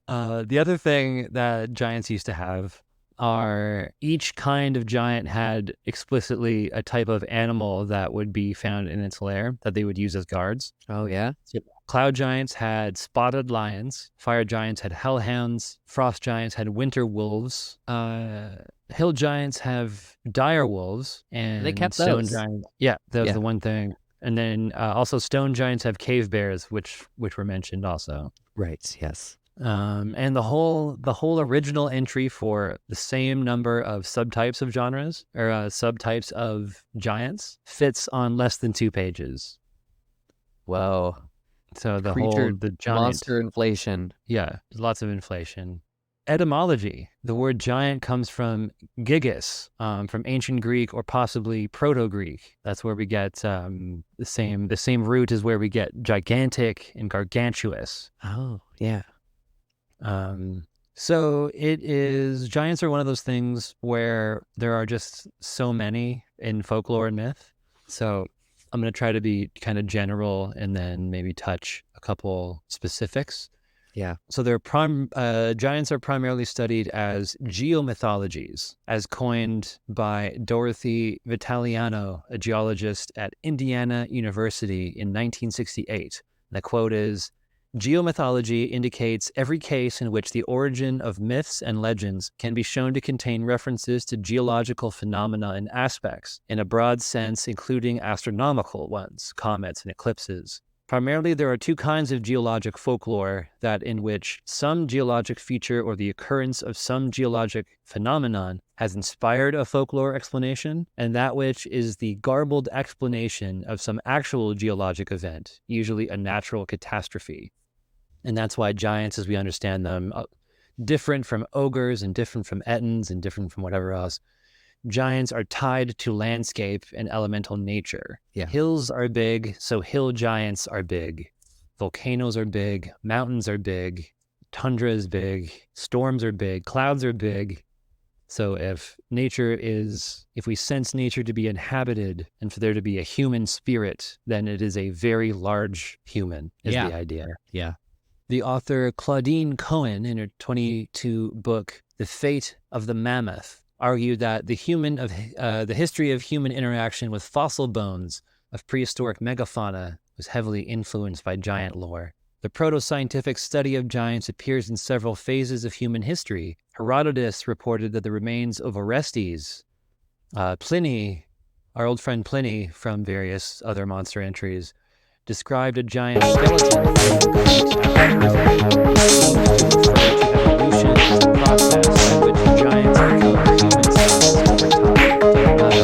[SPEAKER 1] The other thing that giants used to have are each kind of giant had explicitly a type of animal that would be found in its lair that they would use as guards.
[SPEAKER 2] Oh, yeah?
[SPEAKER 1] So cloud giants had spotted lions. Fire giants had hellhounds. Frost giants had winter wolves. Hill giants have dire wolves. And
[SPEAKER 2] they kept
[SPEAKER 1] stone
[SPEAKER 2] those.
[SPEAKER 1] Giants, that was the one thing. And then also stone giants have cave bears, which were mentioned also.
[SPEAKER 2] Right, yes.
[SPEAKER 1] And the whole original entry for the same number of subtypes of genres or subtypes of giants fits on less than 2 pages.
[SPEAKER 2] Whoa.
[SPEAKER 1] So the giant
[SPEAKER 2] monster inflation.
[SPEAKER 1] Yeah, lots of inflation. Etymology. The word giant comes from gigas, from ancient Greek or possibly Proto-Greek. That's where we get the same root as where we get gigantic and gargantuous.
[SPEAKER 2] Oh, yeah.
[SPEAKER 1] So giants are one of those things where there are just so many in folklore and myth. So I'm going to try to be kind of general and then maybe touch a couple specifics.
[SPEAKER 2] Yeah.
[SPEAKER 1] So giants are primarily studied as geomythologies, as coined by Dorothy Vitaliano, a geologist at Indiana University in 1968. The quote is, "Geomythology indicates every case in which the origin of myths and legends can be shown to contain references to geological phenomena and aspects, in a broad sense including astronomical ones, comets and eclipses. Primarily, there are 2 kinds of geologic folklore, that in which some geologic feature or the occurrence of some geologic phenomenon has inspired a folklore explanation, and that which is the garbled explanation of some actual geologic event, usually a natural catastrophe." And that's why giants, as we understand them, different from ogres and different from ettins and different from whatever else, giants are tied to landscape and elemental nature.
[SPEAKER 2] Yeah.
[SPEAKER 1] Hills are big, so hill giants are big. Volcanoes are big, mountains are big, tundra is big, storms are big, clouds are big. So if we sense nature to be inhabited and for there to be a human spirit, then it is a very large human, is the idea.
[SPEAKER 2] Yeah.
[SPEAKER 1] The author Claudine Cohen, in her 22 book, The Fate of the Mammoth, argued that the history of human interaction with fossil bones of prehistoric megafauna was heavily influenced by giant lore. The proto-scientific study of giants appears in several phases of human history. Herodotus reported that the remains of Orestes, Pliny, our old friend Pliny from various other monster entries, described a giant skeleton evolution as the process by which giants become human skeletons over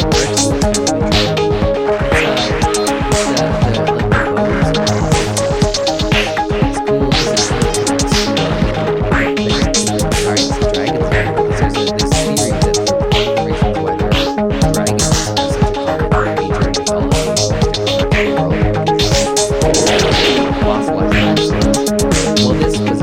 [SPEAKER 2] Well, this was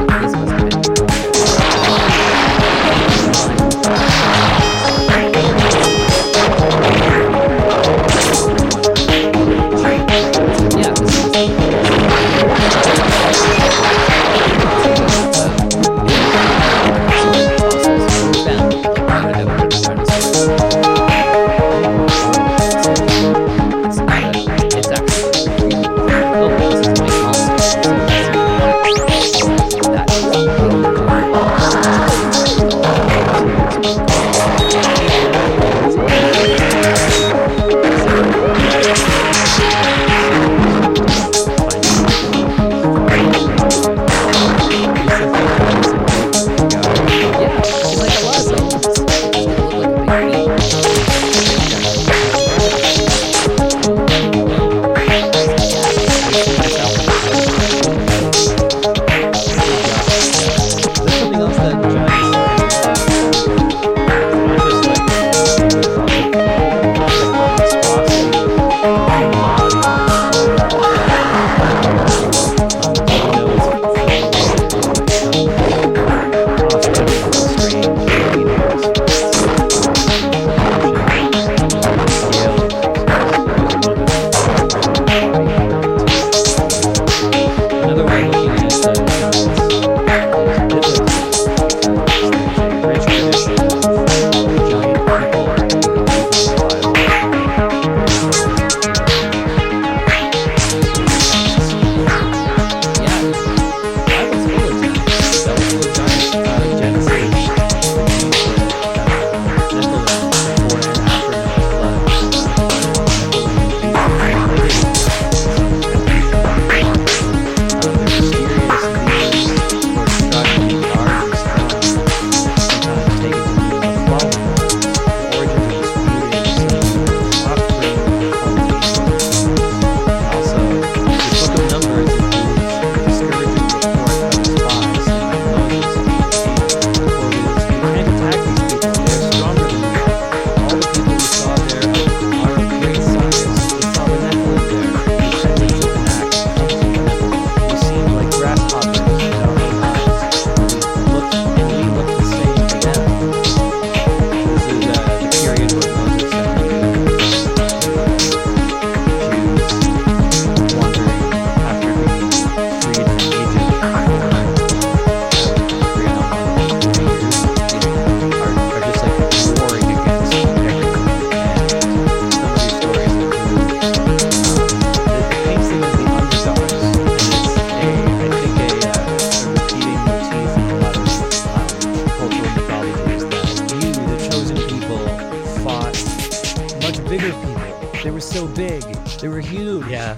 [SPEAKER 1] so big. They were huge.
[SPEAKER 2] Yeah.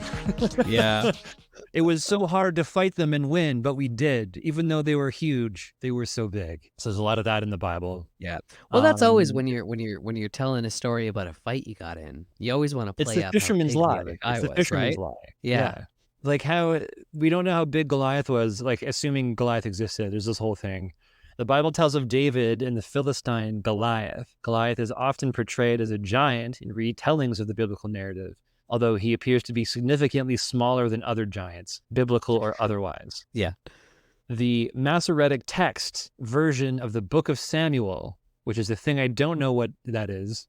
[SPEAKER 2] Yeah.
[SPEAKER 1] It was so hard to fight them and win, but we did. Even though they were huge, they were so big. So there's a lot of that in the Bible.
[SPEAKER 2] Yeah. Well, that's always when you're telling a story about a fight you got in. You always want to
[SPEAKER 1] It's
[SPEAKER 2] play
[SPEAKER 1] the
[SPEAKER 2] up how
[SPEAKER 1] fisherman's
[SPEAKER 2] big the
[SPEAKER 1] lie.
[SPEAKER 2] other guy
[SPEAKER 1] It's the
[SPEAKER 2] was,
[SPEAKER 1] fisherman's
[SPEAKER 2] right?
[SPEAKER 1] lie.
[SPEAKER 2] Yeah.
[SPEAKER 1] Like how we don't know how big Goliath was, like assuming Goliath existed. There's this whole thing. The Bible tells of David and the Philistine Goliath. Goliath is often portrayed as a giant in retellings of the biblical narrative, although he appears to be significantly smaller than other giants, biblical or otherwise.
[SPEAKER 2] Yeah.
[SPEAKER 1] The Masoretic text version of the Book of Samuel, which is a thing I don't know what that is,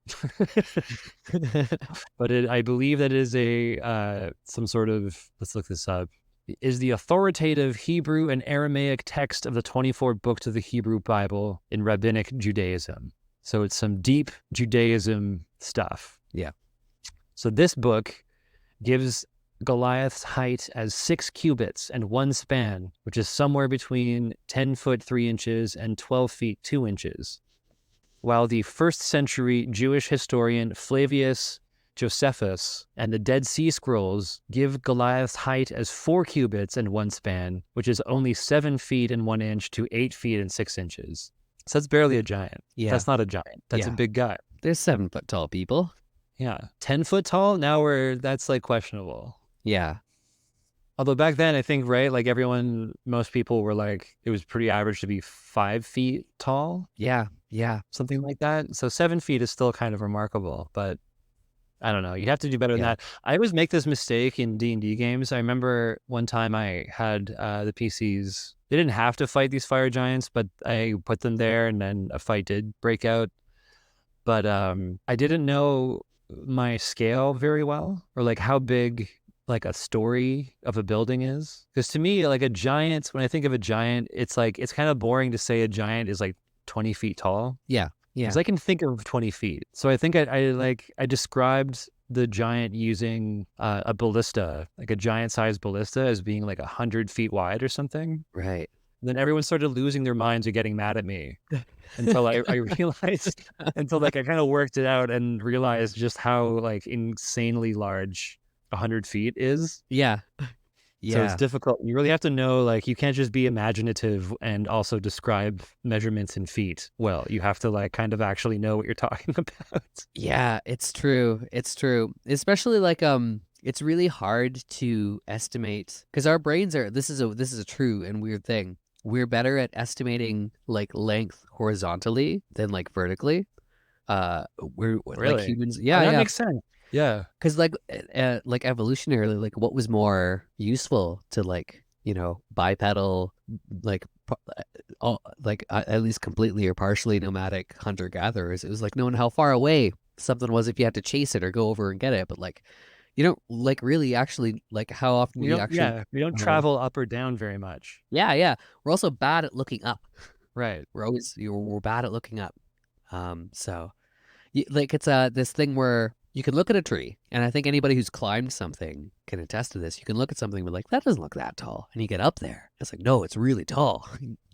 [SPEAKER 1] but I believe that is some sort of, let's look this up, is the authoritative Hebrew and Aramaic text of the 24 books of the Hebrew Bible in Rabbinic Judaism. So it's some deep Judaism stuff.
[SPEAKER 2] Yeah.
[SPEAKER 1] So this book gives Goliath's height as 6 cubits and 1 span, which is somewhere between 10 foot 3 inches and 12 feet 2 inches. While the 1st century Jewish historian Flavius Josephus and the Dead Sea Scrolls give Goliath's height as 4 cubits and 1 span, which is only 7 feet and 1 inch to 8 feet and 6 inches. So that's barely a giant.
[SPEAKER 2] Yeah.
[SPEAKER 1] That's not a giant. That's a big guy.
[SPEAKER 2] There's 7 foot tall people.
[SPEAKER 1] Yeah. 10 foot tall? Now that's like questionable.
[SPEAKER 2] Yeah.
[SPEAKER 1] Although back then, I think, right, like most people were like, it was pretty average to be 5 feet tall.
[SPEAKER 2] Yeah. Yeah.
[SPEAKER 1] Something like that. So 7 feet is still kind of remarkable, but I don't know. You have to do better than that. I always make this mistake in D&D games. I remember one time I had the PCs. They didn't have to fight these fire giants, but I put them there and then a fight did break out. But I didn't know my scale very well, or like how big like a story of a building is. Because to me, like a giant, when I think of a giant, it's like, it's kind of boring to say a giant is like 20 feet tall.
[SPEAKER 2] Yeah. Yeah.
[SPEAKER 1] Because I can think of 20 feet. So I think I described the giant using a ballista, like a giant-sized ballista, as being like 100 feet wide or something.
[SPEAKER 2] Right.
[SPEAKER 1] And then everyone started losing their minds or getting mad at me until I realized, until like I kind of worked it out and realized just how like insanely large 100 feet is.
[SPEAKER 2] Yeah. Yeah.
[SPEAKER 1] So it's difficult. You really have to know, like, you can't just be imaginative and also describe measurements in feet. Well, you have to like kind of actually know what you're talking about.
[SPEAKER 2] Yeah, it's true. It's true. Especially like it's really hard to estimate because our brains are this is a true and weird thing. We're better at estimating like length horizontally than like vertically. We're
[SPEAKER 1] Really?
[SPEAKER 2] like humans.
[SPEAKER 1] Oh,
[SPEAKER 2] Yeah,
[SPEAKER 1] that
[SPEAKER 2] yeah.
[SPEAKER 1] makes sense. Yeah.
[SPEAKER 2] Because like evolutionarily, like what was more useful to like bipedal like at least completely or partially nomadic hunter gatherers. It was like knowing how far away something was if you had to chase it or go over and get it. But like you don't like really actually like how often
[SPEAKER 1] We don't travel up or down very much.
[SPEAKER 2] Yeah. We're also bad at looking up.
[SPEAKER 1] Right.
[SPEAKER 2] We're bad at looking up. So like it's this thing where you can look at a tree, and I think anybody who's climbed something can attest to this. You can look at something and be like, that doesn't look that tall. And you get up there. It's like, no, it's really tall.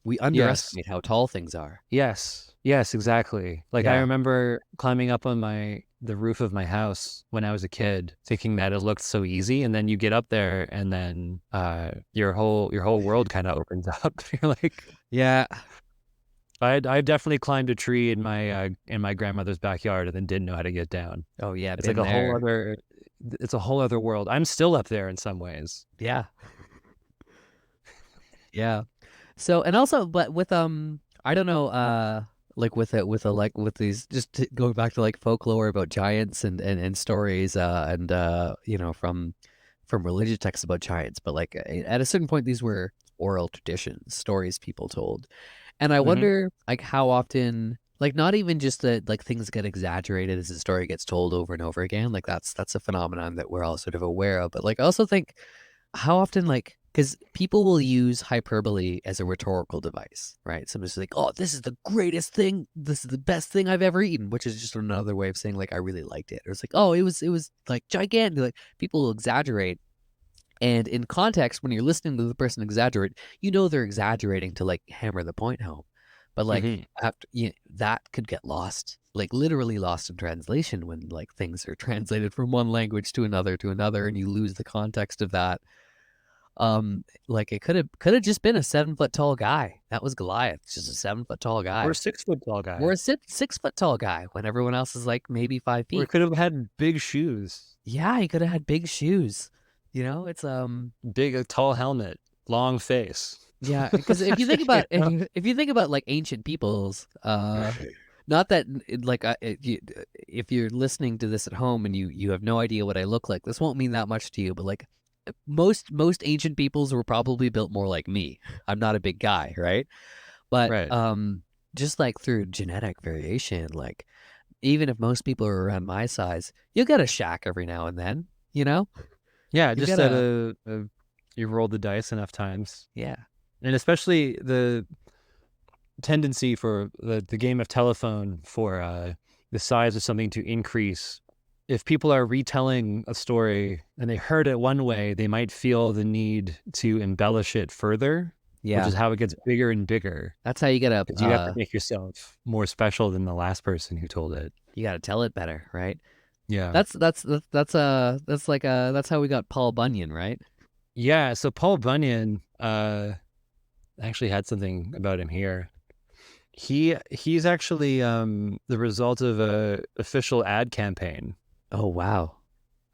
[SPEAKER 2] We underestimate how tall things are.
[SPEAKER 1] Yes, exactly. Like I remember climbing up on the roof of my house when I was a kid, thinking that it looked so easy. And then you get up there and then your whole world kind of opens up. You're like,
[SPEAKER 2] yeah.
[SPEAKER 1] I definitely climbed a tree in my grandmother's backyard and then didn't know how to get down.
[SPEAKER 2] Oh yeah,
[SPEAKER 1] it's like it's a whole other world. I'm still up there in some ways.
[SPEAKER 2] Yeah. Yeah. So and also, but with I don't know, like with these, just going back to like folklore about giants and stories and from religious texts about giants, but like at a certain point these were oral traditions, stories people told. And I wonder, like, how often, like, not even just that, like, things get exaggerated as the story gets told over and over again. Like, that's a phenomenon that we're all sort of aware of. But, like, I also think how often, like, because people will use hyperbole as a rhetorical device, right? Somebody's like, oh, this is the greatest thing. This is the best thing I've ever eaten, which is just another way of saying, like, I really liked it. Or it's like, oh, it was like, gigantic. Like, people will exaggerate. And in context, when you're listening to the person exaggerate, they're exaggerating to like hammer the point home. But like
[SPEAKER 1] Hmm.
[SPEAKER 2] after that could get lost, like literally lost in translation when like things are translated from one language to another, and you lose the context of that. Like it could have just been a 7 foot tall guy. That was Goliath, just a 7 foot tall
[SPEAKER 1] Or a
[SPEAKER 2] guy,
[SPEAKER 1] 6 foot tall
[SPEAKER 2] or
[SPEAKER 1] guy.
[SPEAKER 2] a 6 foot tall guy when everyone else is like maybe five
[SPEAKER 1] Or it
[SPEAKER 2] feet.
[SPEAKER 1] could have had big shoes,
[SPEAKER 2] Yeah, he could have had big shoes. It's
[SPEAKER 1] big, a tall helmet, long face.
[SPEAKER 2] yeah, because if you think about if you think about like ancient peoples, not that like if you're listening to this at home and you have no idea what I look like, this won't mean that much to you. But like most ancient peoples were probably built more like me. I'm not a big guy, right? But
[SPEAKER 1] Right.
[SPEAKER 2] just like through genetic variation, like even if most people are around my size, you'll get a shack every now and then. You know,
[SPEAKER 1] Yeah,
[SPEAKER 2] you
[SPEAKER 1] just
[SPEAKER 2] get
[SPEAKER 1] that
[SPEAKER 2] a
[SPEAKER 1] you rolled the dice enough times.
[SPEAKER 2] yeah.
[SPEAKER 1] And especially the tendency for the game of telephone for the size of something to increase. If people are retelling a story and they heard it one way, they might feel the need to embellish it further, which
[SPEAKER 2] Yeah,
[SPEAKER 1] is how it gets bigger and bigger.
[SPEAKER 2] that's how you get a
[SPEAKER 1] Because you have to make yourself more special than the last person who told it.
[SPEAKER 2] you got to tell it better, right?
[SPEAKER 1] Yeah.
[SPEAKER 2] That's how we got Paul Bunyan, right?
[SPEAKER 1] Yeah. So Paul Bunyan actually had something about him here. He's actually the result of a official ad campaign.
[SPEAKER 2] Oh wow,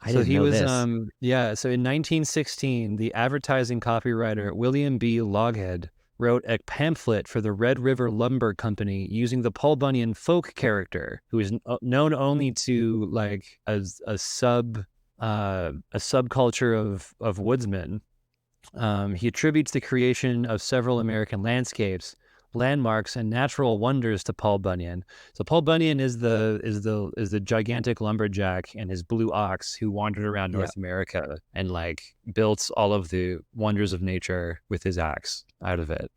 [SPEAKER 2] I
[SPEAKER 1] So
[SPEAKER 2] didn't
[SPEAKER 1] he
[SPEAKER 2] know
[SPEAKER 1] was
[SPEAKER 2] this.
[SPEAKER 1] yeah, so in 1916, the advertising copywriter William B. Loghead wrote a pamphlet for the Red River Lumber Company using the Paul Bunyan folk character, who is known only to like as a subculture of woodsmen. He attributes the creation of several American landscapes, landmarks, and natural wonders to Paul Bunyan. So Paul Bunyan is the gigantic lumberjack and his blue ox who wandered around
[SPEAKER 2] Yeah,
[SPEAKER 1] North America and like built all of the wonders of nature with his axe out of it.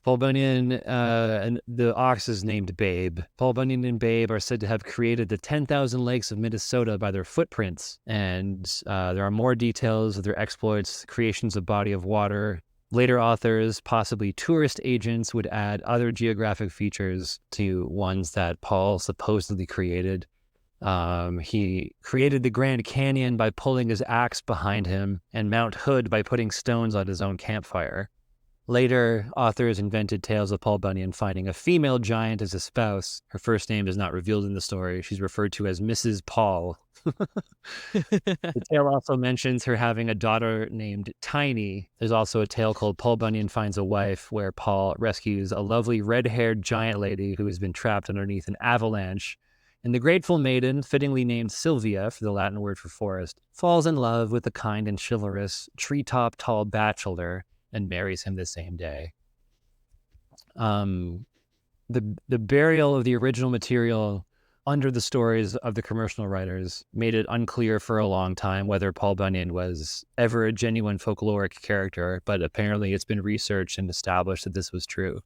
[SPEAKER 1] Paul Bunyan and the ox is named Babe. Paul Bunyan and Babe are said to have created the 10,000 lakes of Minnesota by their footprints. And there are more details of their exploits, creations of body of water. Later authors, possibly tourist agents, would add other geographic features to ones that Paul supposedly created. He created the Grand Canyon by pulling his axe behind him and Mount Hood by putting stones on his own campfire. Later, authors invented tales of Paul Bunyan finding a female giant as a spouse. Her first name is not revealed in the story. She's referred to as Mrs. Paul. The tale also mentions her having a daughter named Tiny. There's also a tale called Paul Bunyan Finds a Wife, where Paul rescues a lovely red-haired giant lady who has been trapped underneath an avalanche. And the grateful maiden, fittingly named Sylvia, for the Latin word for forest, falls in love with the kind and chivalrous treetop tall bachelor and marries him the same day. The burial of the original material under the stories of the commercial writers made it unclear for a long time whether Paul Bunyan was ever a genuine folkloric character, but apparently it's been researched and established that this was true.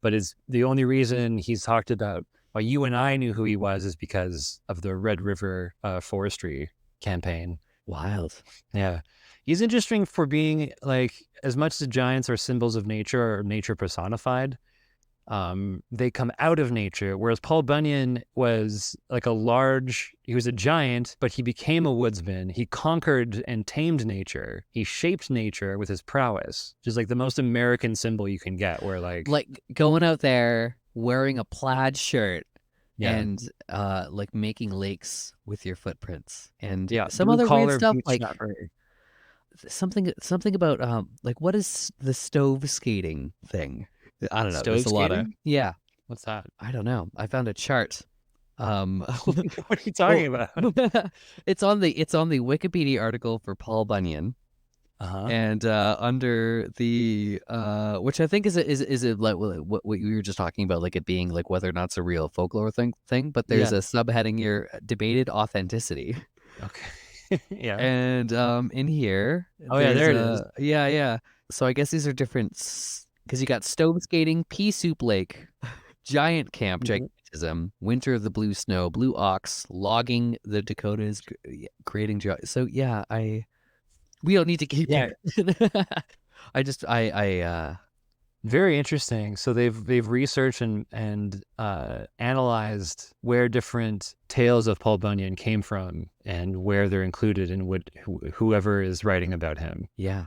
[SPEAKER 1] But it's the only reason he's talked about why you and I knew who he was is because of the Red River forestry campaign.
[SPEAKER 2] wild.
[SPEAKER 1] Yeah. He's interesting for being like, as much as giants are symbols of nature or nature personified, they come out of nature. Whereas Paul Bunyan was like he was a giant, but he became a woodsman. He conquered and tamed nature. He shaped nature with his prowess, which is like the most American symbol you can get, where like
[SPEAKER 2] going out there wearing a plaid shirt
[SPEAKER 1] yeah.
[SPEAKER 2] and like making lakes with your footprints and
[SPEAKER 1] Yeah,
[SPEAKER 2] some
[SPEAKER 1] blue
[SPEAKER 2] other weird
[SPEAKER 1] collar
[SPEAKER 2] stuff
[SPEAKER 1] boot
[SPEAKER 2] like
[SPEAKER 1] snapper.
[SPEAKER 2] something about like what is the stove skating thing? I don't know. There's
[SPEAKER 1] Stove
[SPEAKER 2] a lot of
[SPEAKER 1] skating?
[SPEAKER 2] yeah.
[SPEAKER 1] What's that?
[SPEAKER 2] I don't know. I found a chart.
[SPEAKER 1] What are you talking about?
[SPEAKER 2] It's on the Wikipedia article for Paul Bunyan.
[SPEAKER 1] Uh-huh.
[SPEAKER 2] And under the which I think is it like what you were just talking about, like it being like whether or not it's a real folklore thing, but there's
[SPEAKER 1] Yeah.
[SPEAKER 2] a subheading here, debated authenticity.
[SPEAKER 1] Okay. Yeah.
[SPEAKER 2] And in here
[SPEAKER 1] Oh yeah, there it is.
[SPEAKER 2] yeah. So I guess these are different because you got stove skating, pea soup lake, giant camp,
[SPEAKER 1] Mhm.
[SPEAKER 2] gigantism, winter of the blue snow, blue ox, logging the Dakotas, creating so yeah, we don't need to keep
[SPEAKER 1] Yeah.
[SPEAKER 2] I just
[SPEAKER 1] Very interesting. So they've researched and analyzed where different tales of Paul Bunyan came from and where they're included in whoever is writing about him.
[SPEAKER 2] Yeah.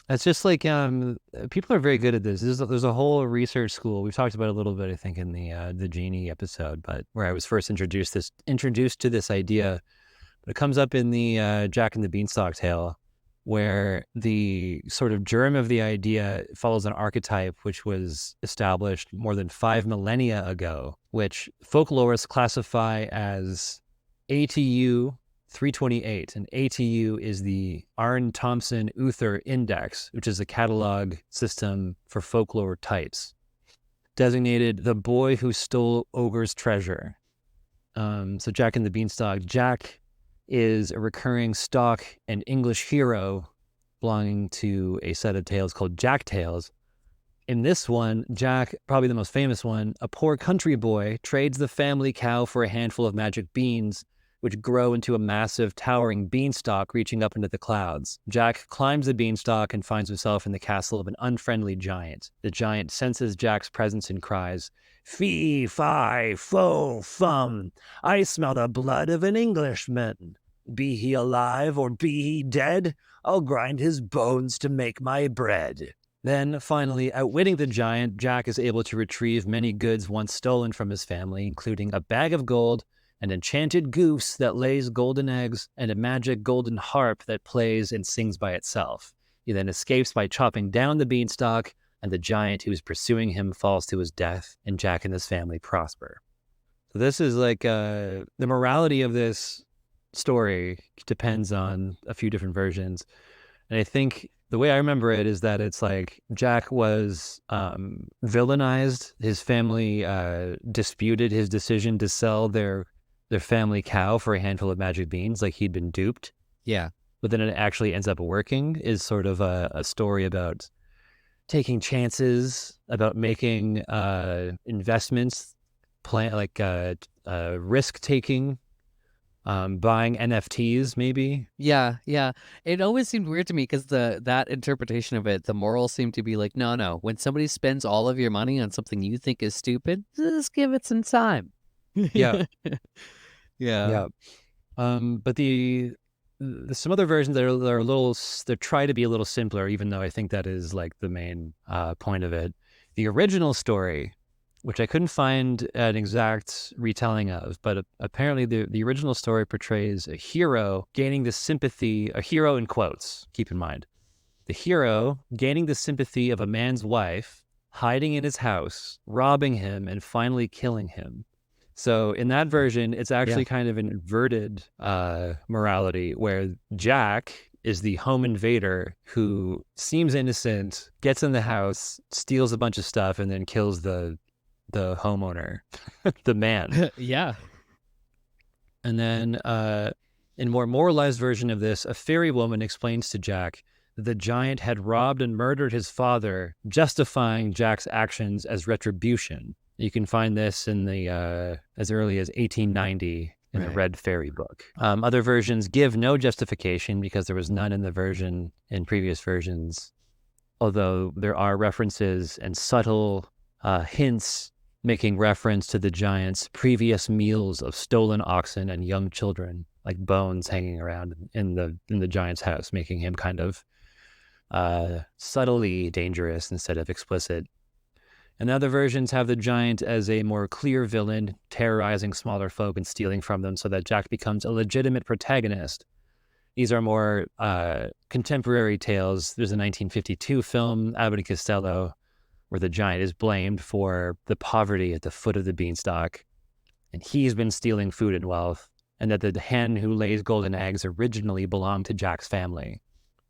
[SPEAKER 1] It's just like people are very good at this. There's a whole research school. We've talked about it a little bit, I think, in the genie episode, but where I was first introduced to this idea. But it comes up in the Jack and the Beanstalk tale, where the sort of germ of the idea follows an archetype which was established more than 5 millennia ago, which folklorists classify as ATU 328. And ATU is the Arne Thompson Uther Index, which is a catalog system for folklore types, designated the boy who stole ogre's treasure. So Jack and the Beanstalk. Jack is a recurring stock and English hero belonging to a set of tales called Jack Tales. In this one, Jack, probably the most famous one, a poor country boy trades the family cow for a handful of magic beans, which grow into a massive, towering beanstalk reaching up into the clouds. Jack climbs the beanstalk and finds himself in the castle of an unfriendly giant. The giant senses Jack's presence and cries, "Fee, fi, fo, fum, I smell the blood of an Englishman. Be he alive or be he dead, I'll grind his bones to make my bread." Then, finally, outwitting the giant, Jack is able to retrieve many goods once stolen from his family, including a bag of gold, an enchanted goose that lays golden eggs, and a magic golden harp that plays and sings by itself. He then escapes by chopping down the beanstalk, and the giant who is pursuing him falls to his death, and Jack and his family prosper. So this is like the morality of this story depends on a few different versions. And I think the way I remember it is that it's like Jack was villainized. His family disputed his decision to sell their family cow for a handful of magic beans, like he'd been duped.
[SPEAKER 2] Yeah.
[SPEAKER 1] But then it actually ends up working, is sort of a story about taking chances, about making investments, risk-taking, buying NFTs maybe.
[SPEAKER 2] Yeah. It always seemed weird to me because that interpretation of it, the moral seemed to be like, no. When somebody spends all of your money on something you think is stupid, just give it some time.
[SPEAKER 1] Yeah.
[SPEAKER 2] Yeah.
[SPEAKER 1] But some other versions that are a little, they try to be a little simpler, even though I think that is like the main point of it. The original story, which I couldn't find an exact retelling of, but apparently the original story portrays a hero gaining the sympathy, a hero in quotes, keep in mind, the hero gaining the sympathy of a man's wife, hiding in his house, robbing him, and finally killing him. So in that version, it's actually kind of an inverted morality where Jack is the home invader who seems innocent, gets in the house, steals a bunch of stuff, and then kills the homeowner, the man.
[SPEAKER 2] Yeah.
[SPEAKER 1] And then in more moralized version of this, a fairy woman explains to Jack that the giant had robbed and murdered his father, justifying Jack's actions as retribution. You can find this in the as early as 1890 in the Red Fairy book. Other versions give no justification because there was none in the version in previous versions, although there are references and subtle hints making reference to the giant's previous meals of stolen oxen and young children, like bones hanging around in the giant's house, making him kind of subtly dangerous instead of explicit. And other versions have the giant as a more clear villain, terrorizing smaller folk and stealing from them so that Jack becomes a legitimate protagonist. These are more contemporary tales. There's a 1952 film, Abbott and Costello, where the giant is blamed for the poverty at the foot of the beanstalk, and he's been stealing food and wealth, and that the hen who lays golden eggs originally belonged to Jack's family.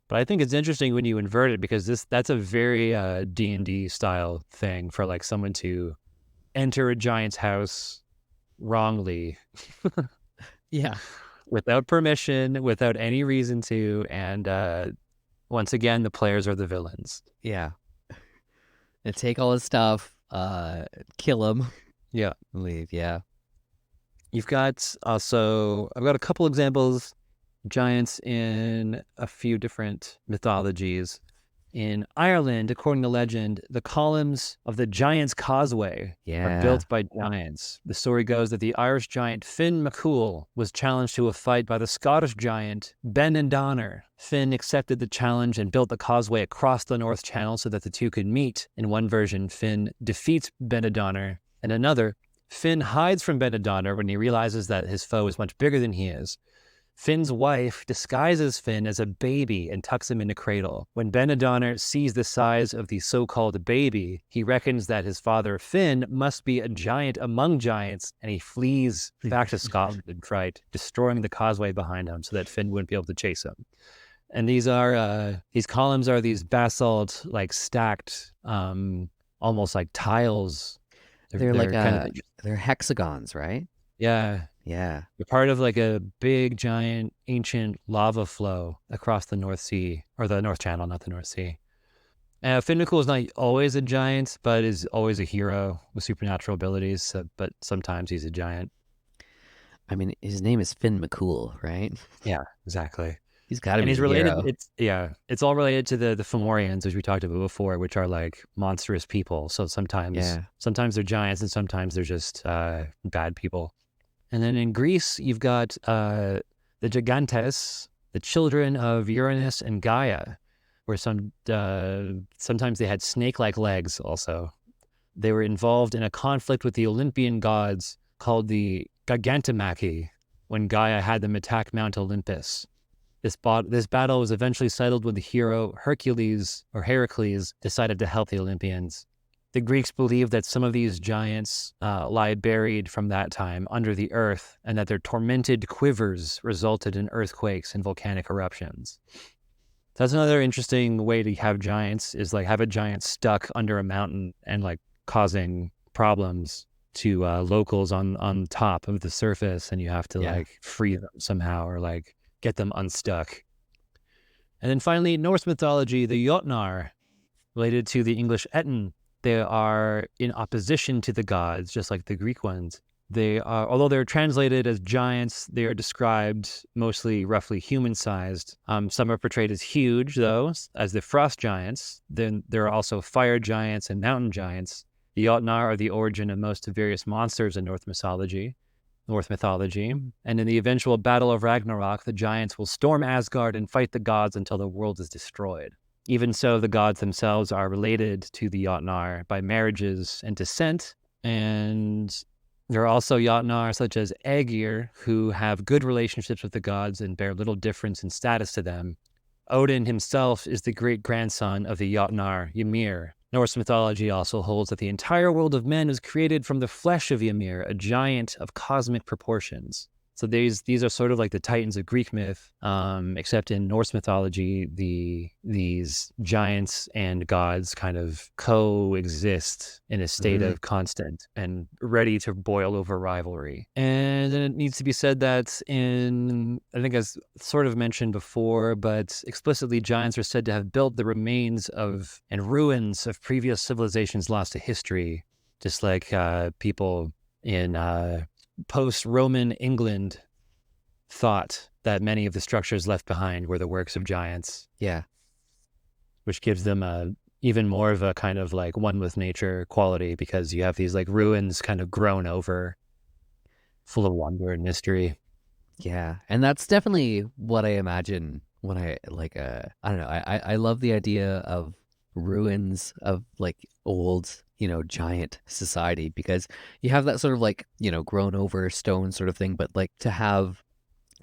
[SPEAKER 1] But I think it's interesting when you invert it because that's a very D&D style thing for like someone to enter a giant's house wrongly.
[SPEAKER 2] Yeah.
[SPEAKER 1] Without permission, without any reason to, and once again, the players are the villains.
[SPEAKER 2] Yeah. And take all his stuff, kill him.
[SPEAKER 1] Yeah.
[SPEAKER 2] Leave, yeah.
[SPEAKER 1] You've got also, I've got a couple examples, giants in a few different mythologies. In Ireland, according to legend, the columns of the Giant's Causeway are built by giants. The story goes that the Irish giant Finn McCool was challenged to a fight by the Scottish giant Ben Donner. Finn accepted the challenge and built the causeway across the North Channel so that the two could meet. In one version, Finn defeats Ben Donner. In another, Finn hides from Ben Donner when he realizes that his foe is much bigger than he is. Finn's wife disguises Finn as a baby and tucks him in a cradle. When Ben Donner sees the size of the so-called baby, he reckons that his father Finn must be a giant among giants, and he flees back to Scotland in fright, destroying the causeway behind him so that Finn wouldn't be able to chase him. And these columns are these basalt, like stacked, almost like tiles.
[SPEAKER 2] They're hexagons, right?
[SPEAKER 1] Yeah.
[SPEAKER 2] Yeah.
[SPEAKER 1] You're part of like a big, giant, ancient lava flow across the North Sea, or the North Channel, not the North Sea. Finn McCool is not always a giant, but is always a hero with supernatural abilities, but sometimes he's a giant.
[SPEAKER 2] I mean, his name is Finn McCool, right?
[SPEAKER 1] Yeah, exactly.
[SPEAKER 2] He's got to be.
[SPEAKER 1] And he's related.
[SPEAKER 2] Hero.
[SPEAKER 1] It's all related to the Fomorians, which we talked about before, which are like monstrous people. So sometimes they're giants, and sometimes they're just bad people. And then in Greece, you've got the Gigantes, the children of Uranus and Gaia, where sometimes they had snake-like legs also. They were involved in a conflict with the Olympian gods called the Gigantomachy, when Gaia had them attack Mount Olympus. This battle was eventually settled when the hero Heracles decided to help the Olympians. The Greeks believed that some of these giants lie buried from that time under the earth, and that their tormented quivers resulted in earthquakes and volcanic eruptions. That's another interesting way to have giants, is like have a giant stuck under a mountain and like causing problems to locals on top of the surface, and you have to like free them somehow or like get them unstuck. And then finally, Norse mythology, the Jotnar, related to the English Ettin. They are in opposition to the gods, just like the Greek ones. Although they're translated as giants, they are described mostly roughly human-sized. Some are portrayed as huge, though, as the frost giants. Then there are also fire giants and mountain giants. The Jotnar are the origin of most of various monsters in Norse mythology. And in the eventual Battle of Ragnarok, the giants will storm Asgard and fight the gods until the world is destroyed. Even so, the gods themselves are related to the Jotnar by marriages and descent. And there are also Jotnar such as Aegir, who have good relationships with the gods and bear little difference in status to them. Odin himself is the great-grandson of the Jotnar Ymir. Norse mythology also holds that the entire world of men is created from the flesh of Ymir, a giant of cosmic proportions. So these are sort of like the titans of Greek myth, except in Norse mythology, these giants and gods kind of coexist in a state of constant and ready to boil over rivalry. And then it needs to be said that I think as sort of mentioned before, but explicitly giants are said to have built the remains of and ruins of previous civilizations lost to history, just like people in post-Roman England thought that many of the structures left behind were the works of giants.
[SPEAKER 2] Yeah.
[SPEAKER 1] Which gives them even more of a kind of like one with nature quality, because you have these like ruins kind of grown over, full of wonder and mystery.
[SPEAKER 2] Yeah. And that's definitely what I imagine when I like, I don't know, I love the idea of ruins of like old, giant society, because you have that sort of like, grown over stone sort of thing, but like to have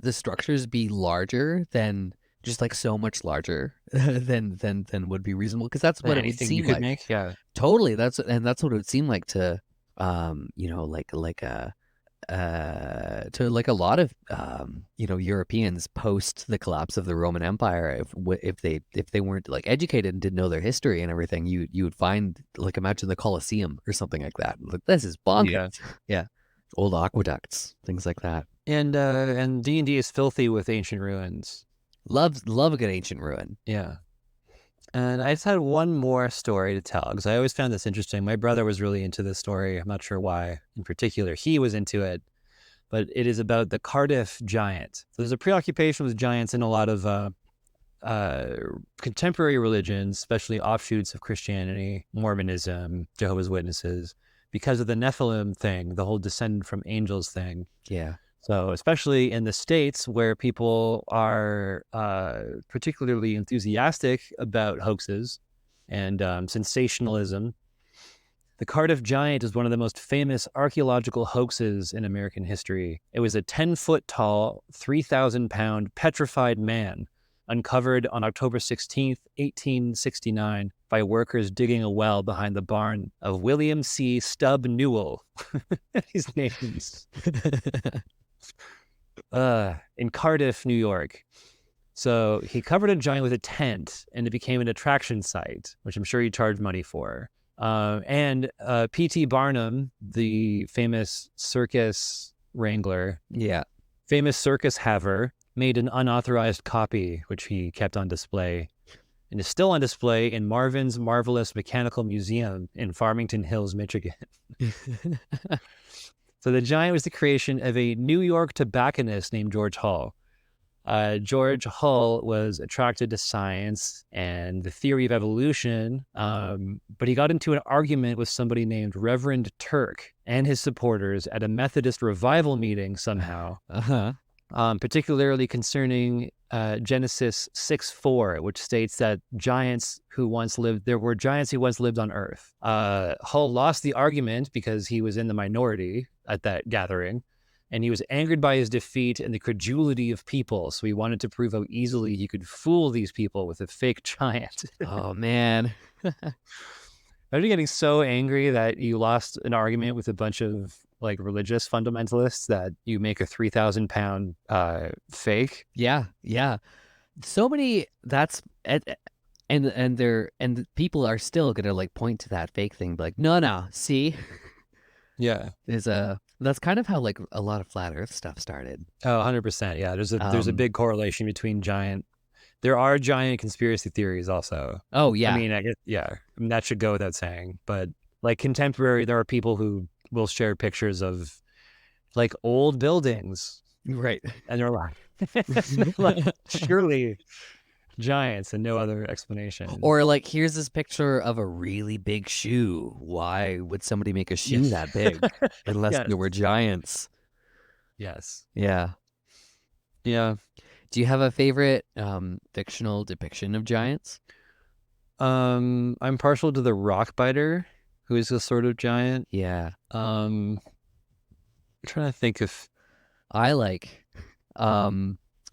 [SPEAKER 2] the structures be larger than just like so much larger than would be reasonable, because that's what it would seem like.
[SPEAKER 1] Make. Yeah,
[SPEAKER 2] totally. That's what it would seem like to to like a lot of Europeans post the collapse of the Roman Empire, if they weren't like educated and didn't know their history and everything, you would find, like, imagine the Colosseum or something like that. Like, this is bonkers. Yeah. Old aqueducts, things like that.
[SPEAKER 1] And D&D is filthy with ancient ruins.
[SPEAKER 2] Love a good ancient ruin.
[SPEAKER 1] Yeah. And I just had one more story to tell, because I always found this interesting. My brother was really into this story. I'm not sure why in particular he was into it, but it is about the Cardiff giant. So there's a preoccupation with giants in a lot of contemporary religions, especially offshoots of Christianity, Mormonism, Jehovah's Witnesses, because of the Nephilim thing, the whole descended from angels thing.
[SPEAKER 2] Yeah.
[SPEAKER 1] So especially in the States where people are particularly enthusiastic about hoaxes and sensationalism, the Cardiff Giant is one of the most famous archaeological hoaxes in American history. It was a 10-foot tall, 3,000-pound petrified man uncovered on October 16th, 1869 by workers digging a well behind the barn of William C. Stubb Newell. His names. In Cardiff, New York. So he covered a giant with a tent and it became an attraction site, which I'm sure he charged money for. And P.T. Barnum, the famous circus wrangler, famous circus haver, made an unauthorized copy, which he kept on display and is still on display in Marvin's Marvelous Mechanical Museum in Farmington Hills, Michigan. So the giant was the creation of a New York tobacconist named George Hull. George Hull was attracted to science and the theory of evolution, but he got into an argument with somebody named Reverend Turk and his supporters at a Methodist revival meeting somehow, particularly concerning Genesis 6:4, which states that there were giants who once lived on Earth. Hull lost the argument because he was in the minority at that gathering, and he was angered by his defeat and the credulity of people. So he wanted to prove how easily he could fool these people with a fake giant.
[SPEAKER 2] Oh, man.
[SPEAKER 1] Imagine getting so angry that you lost an argument with a bunch of like religious fundamentalists that you make a 3,000-pound fake.
[SPEAKER 2] Yeah. So many. And people are still gonna like point to that fake thing, like, no, see.
[SPEAKER 1] Yeah.
[SPEAKER 2] That's kind of how like a lot of flat Earth stuff started.
[SPEAKER 1] Oh, 100%. Yeah. There's a big correlation between there are giant conspiracy theories also.
[SPEAKER 2] Oh, yeah.
[SPEAKER 1] I mean, I guess, yeah. I mean, that should go without saying. But like contemporary, there are people who will share pictures of like old buildings.
[SPEAKER 2] Right.
[SPEAKER 1] And they're like surely giants and no other explanation.
[SPEAKER 2] Or like, here's this picture of a really big shoe. Why would somebody make a shoe that big unless there were giants?
[SPEAKER 1] Yes.
[SPEAKER 2] Yeah. Do you have a favorite fictional depiction of giants?
[SPEAKER 1] I'm partial to the rock biter, who is a sort of giant.
[SPEAKER 2] Yeah.
[SPEAKER 1] I'm trying to think if
[SPEAKER 2] I like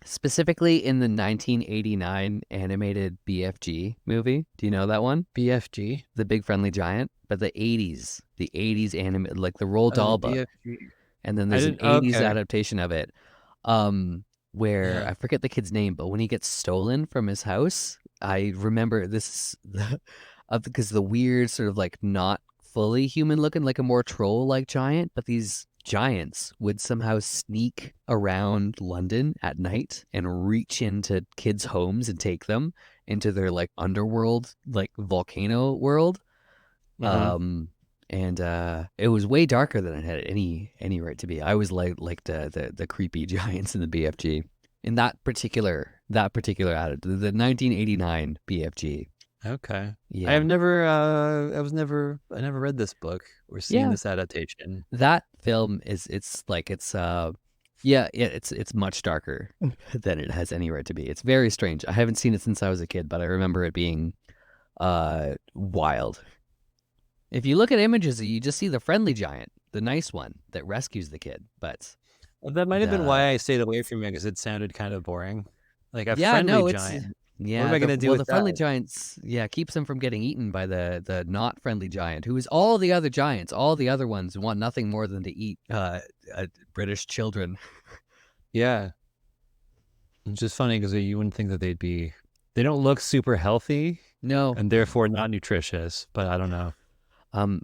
[SPEAKER 2] specifically in the 1989 animated BFG movie. Do you know that one?
[SPEAKER 1] BFG?
[SPEAKER 2] The Big Friendly Giant, but the 80s anime, like the Roald Dahl book. BFG. And then there's an 80s adaptation of it. Where I forget the kid's name, but when he gets stolen from his house, I remember this because the weird sort of like not fully human looking, like a more troll like giant, but these giants would somehow sneak around London at night and reach into kids' homes and take them into their like underworld, like volcano world. And it was way darker than it had any right to be. I always liked the creepy giants in the BFG. In that particular adage, the 1989 BFG.
[SPEAKER 1] Okay.
[SPEAKER 2] Yeah.
[SPEAKER 1] I never read this book or seen this adaptation.
[SPEAKER 2] That film it's much darker than it has any right to be. It's very strange. I haven't seen it since I was a kid, but I remember it being wild. If you look at images, you just see the friendly giant, the nice one that rescues the kid. But
[SPEAKER 1] that might have been why I stayed away from it, because it sounded kind of boring. Like a friendly giant.
[SPEAKER 2] Yeah,
[SPEAKER 1] what am I going to do with
[SPEAKER 2] the friendly giants? Yeah, keeps them from getting eaten by the not friendly giant, who is all the other giants. All the other ones want nothing more than to eat British children.
[SPEAKER 1] Yeah, it's just funny because you wouldn't think that they don't look super healthy.
[SPEAKER 2] No,
[SPEAKER 1] and therefore not nutritious. But I don't know.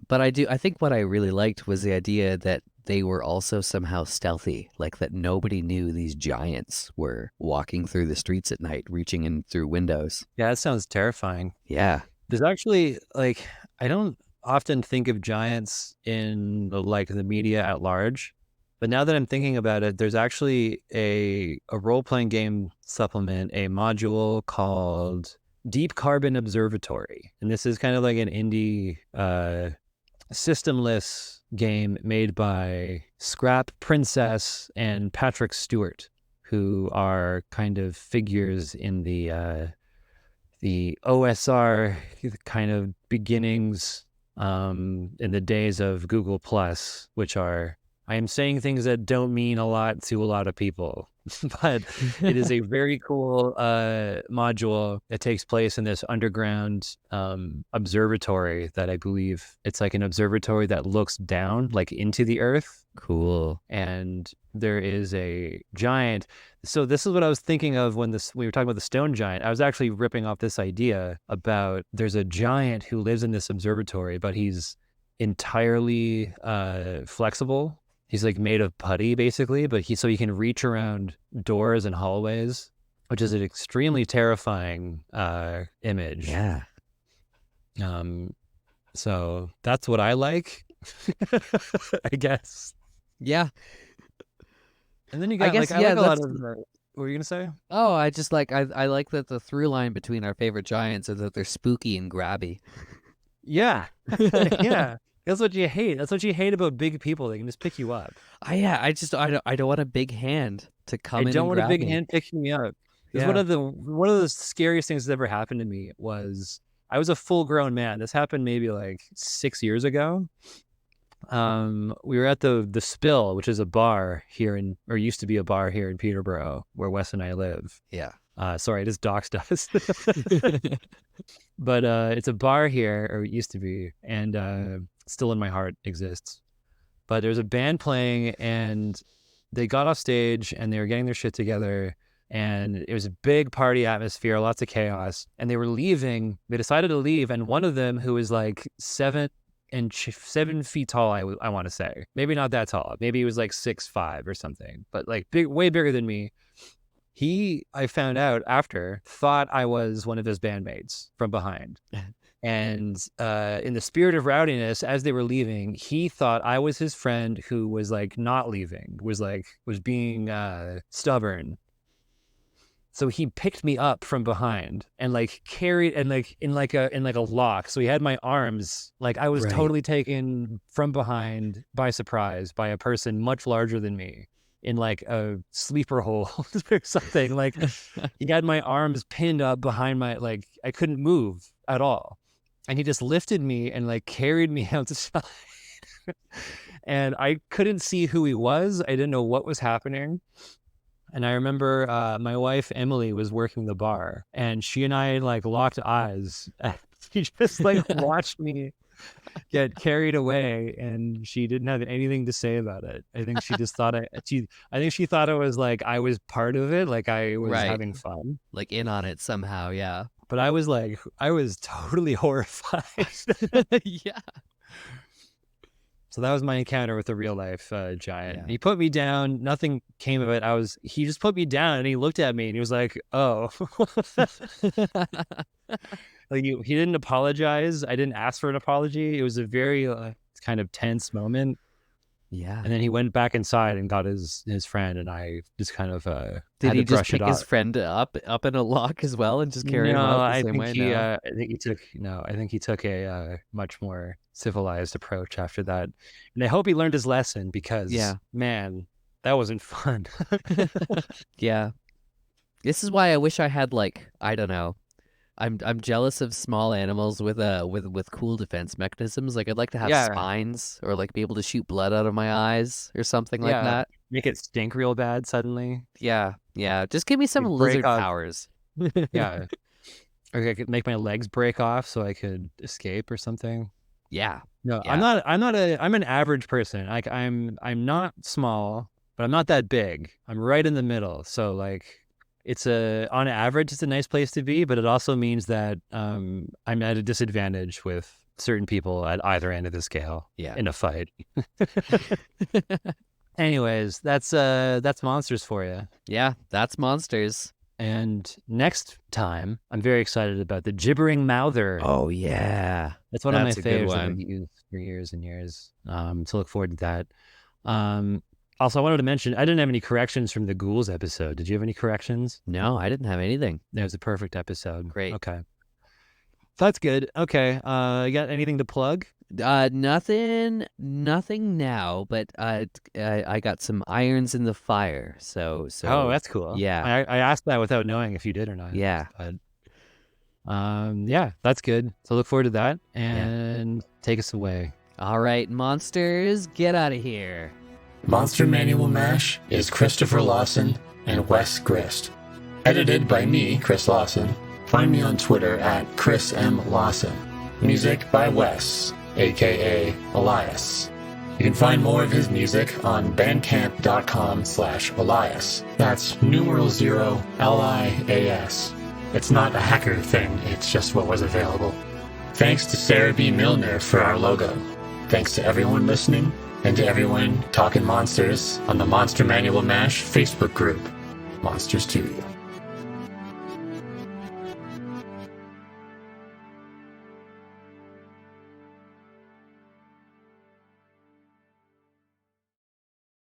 [SPEAKER 2] But I think what I really liked was the idea that they were also somehow stealthy, like that nobody knew these giants were walking through the streets at night, reaching in through windows.
[SPEAKER 1] Yeah, that sounds terrifying.
[SPEAKER 2] Yeah.
[SPEAKER 1] There's actually, like, I don't often think of giants in the media at large. But now that I'm thinking about it, there's actually a role-playing game supplement, a module called Deep Carbon Observatory. And this is kind of like an indie systemless game made by Scrap Princess and Patrick Stewart, who are kind of figures in the OSR kind of beginnings in the days of Google Plus, which are, I am saying things that don't mean a lot to a lot of people, but it is a very cool module that takes place in this underground observatory that I believe it's like an observatory that looks down like into the earth.
[SPEAKER 2] Cool.
[SPEAKER 1] And there is a giant. So this is what I was thinking of when we were talking about the stone giant. I was actually ripping off this idea about there's a giant who lives in this observatory, but he's entirely flexible. He's like made of putty basically, but so he can reach around doors and hallways, which is an extremely terrifying image.
[SPEAKER 2] Yeah.
[SPEAKER 1] So that's what I like, I guess.
[SPEAKER 2] Yeah.
[SPEAKER 1] And then you got, I like a lot of, what were you going to say?
[SPEAKER 2] Oh, I just like, I like that the through line between our favorite giants is that they're spooky and grabby.
[SPEAKER 1] Yeah. Yeah. That's what you hate. That's what you hate about big people. They can just pick you up.
[SPEAKER 2] I don't want a big hand to come in.
[SPEAKER 1] I don't want a big
[SPEAKER 2] me.
[SPEAKER 1] hand picking me up. Yeah. One of the scariest things that ever happened to me was I was a full grown man. This happened maybe like 6 years ago. We were at the Spill, which is a bar here or used to be a bar here in Peterborough, where Wes and I live.
[SPEAKER 2] Yeah.
[SPEAKER 1] Sorry, I just doxed us. But it's a bar here, or it used to be, and still in my heart exists. But there's a band playing, and they got off stage, and they were getting their shit together, and it was a big party atmosphere, lots of chaos, and they were leaving. They decided to leave, and one of them, who was like 7 feet tall, I want to say, maybe not that tall, maybe he was like 6'5" or something, but like way bigger than me. I found out after, thought I was one of his bandmates from behind. And in the spirit of rowdiness, as they were leaving, he thought I was his friend who was like not leaving, was being stubborn. So he picked me up from behind and like carried, and like in like a lock. So he had my arms, like I was totally taken from behind by surprise by a person much larger than me in like a sleeper hole or something. Like he had my arms pinned up behind like I couldn't move at all. And he just lifted me and like carried me outside. And I couldn't see who he was. I didn't know what was happening. And I remember my wife, Emily, was working the bar, and she and I like locked eyes. She just like watched me get carried away, and she didn't have anything to say about it. I think she just thought I think she thought it was like I was part of it, like I was having fun,
[SPEAKER 2] like in on it somehow. Yeah.
[SPEAKER 1] But I was totally horrified.
[SPEAKER 2] Yeah.
[SPEAKER 1] So that was my encounter with the real life giant. Yeah. He put me down. Nothing came of it. He just put me down, and he looked at me and he was like, "Oh." Like he didn't apologize. I didn't ask for an apology. It was a very kind of tense moment.
[SPEAKER 2] Yeah.
[SPEAKER 1] And then he went back inside and got his friend, and I just kind of
[SPEAKER 2] did he just pick his friend up in a lock as well and just carry him out the same way?
[SPEAKER 1] I think he took a much more civilized approach after that. And I hope he learned his lesson, because man, that wasn't fun.
[SPEAKER 2] Yeah. This is why I wish I had like, I don't know. I'm jealous of small animals with cool defense mechanisms. Like I'd like to have spines, or like be able to shoot blood out of my eyes or something like that.
[SPEAKER 1] Make it stink real bad suddenly.
[SPEAKER 2] Yeah. Just give me some lizard powers.
[SPEAKER 1] Yeah. Or I could make my legs break off so I could escape or something.
[SPEAKER 2] Yeah.
[SPEAKER 1] No, yeah. I'm an average person. Like I'm not small, but I'm not that big. I'm right in the middle. So like on average, it's a nice place to be, but it also means that I'm at a disadvantage with certain people at either end of the scale in a fight. Anyways, that's monsters for you.
[SPEAKER 2] Yeah, that's monsters. And
[SPEAKER 1] next time, I'm very excited about the gibbering mouther.
[SPEAKER 2] Oh yeah,
[SPEAKER 1] that's one of my favorites that I've used for years and years. To look forward to that. Also, I wanted to mention, I didn't have any corrections from the ghouls episode. Did you have any corrections?
[SPEAKER 2] No, I didn't have anything.
[SPEAKER 1] That was a perfect episode.
[SPEAKER 2] Great.
[SPEAKER 1] Okay. That's good. Okay. You got anything to plug?
[SPEAKER 2] Nothing now, but I got some irons in the fire. So
[SPEAKER 1] Oh, that's cool.
[SPEAKER 2] Yeah.
[SPEAKER 1] I asked that without knowing if you did or not.
[SPEAKER 2] Yeah.
[SPEAKER 1] But yeah, that's good. So look forward to that and take us away.
[SPEAKER 2] All right, monsters, get out of here.
[SPEAKER 3] Monster Manual MASH is Christopher Lawson and Wes Grist. Edited by me, Chris Lawson. Find me on Twitter at Chris M. Lawson. Music by Wes, aka Elias. You can find more of his music on bandcamp.com/Elias. That's numeral 0 LIAS. It's not a hacker thing, it's just what was available. Thanks to Sarah B. Milner for our logo. Thanks to everyone listening, and to everyone talking monsters on the Monster Manual MASH Facebook group. Monsters to you.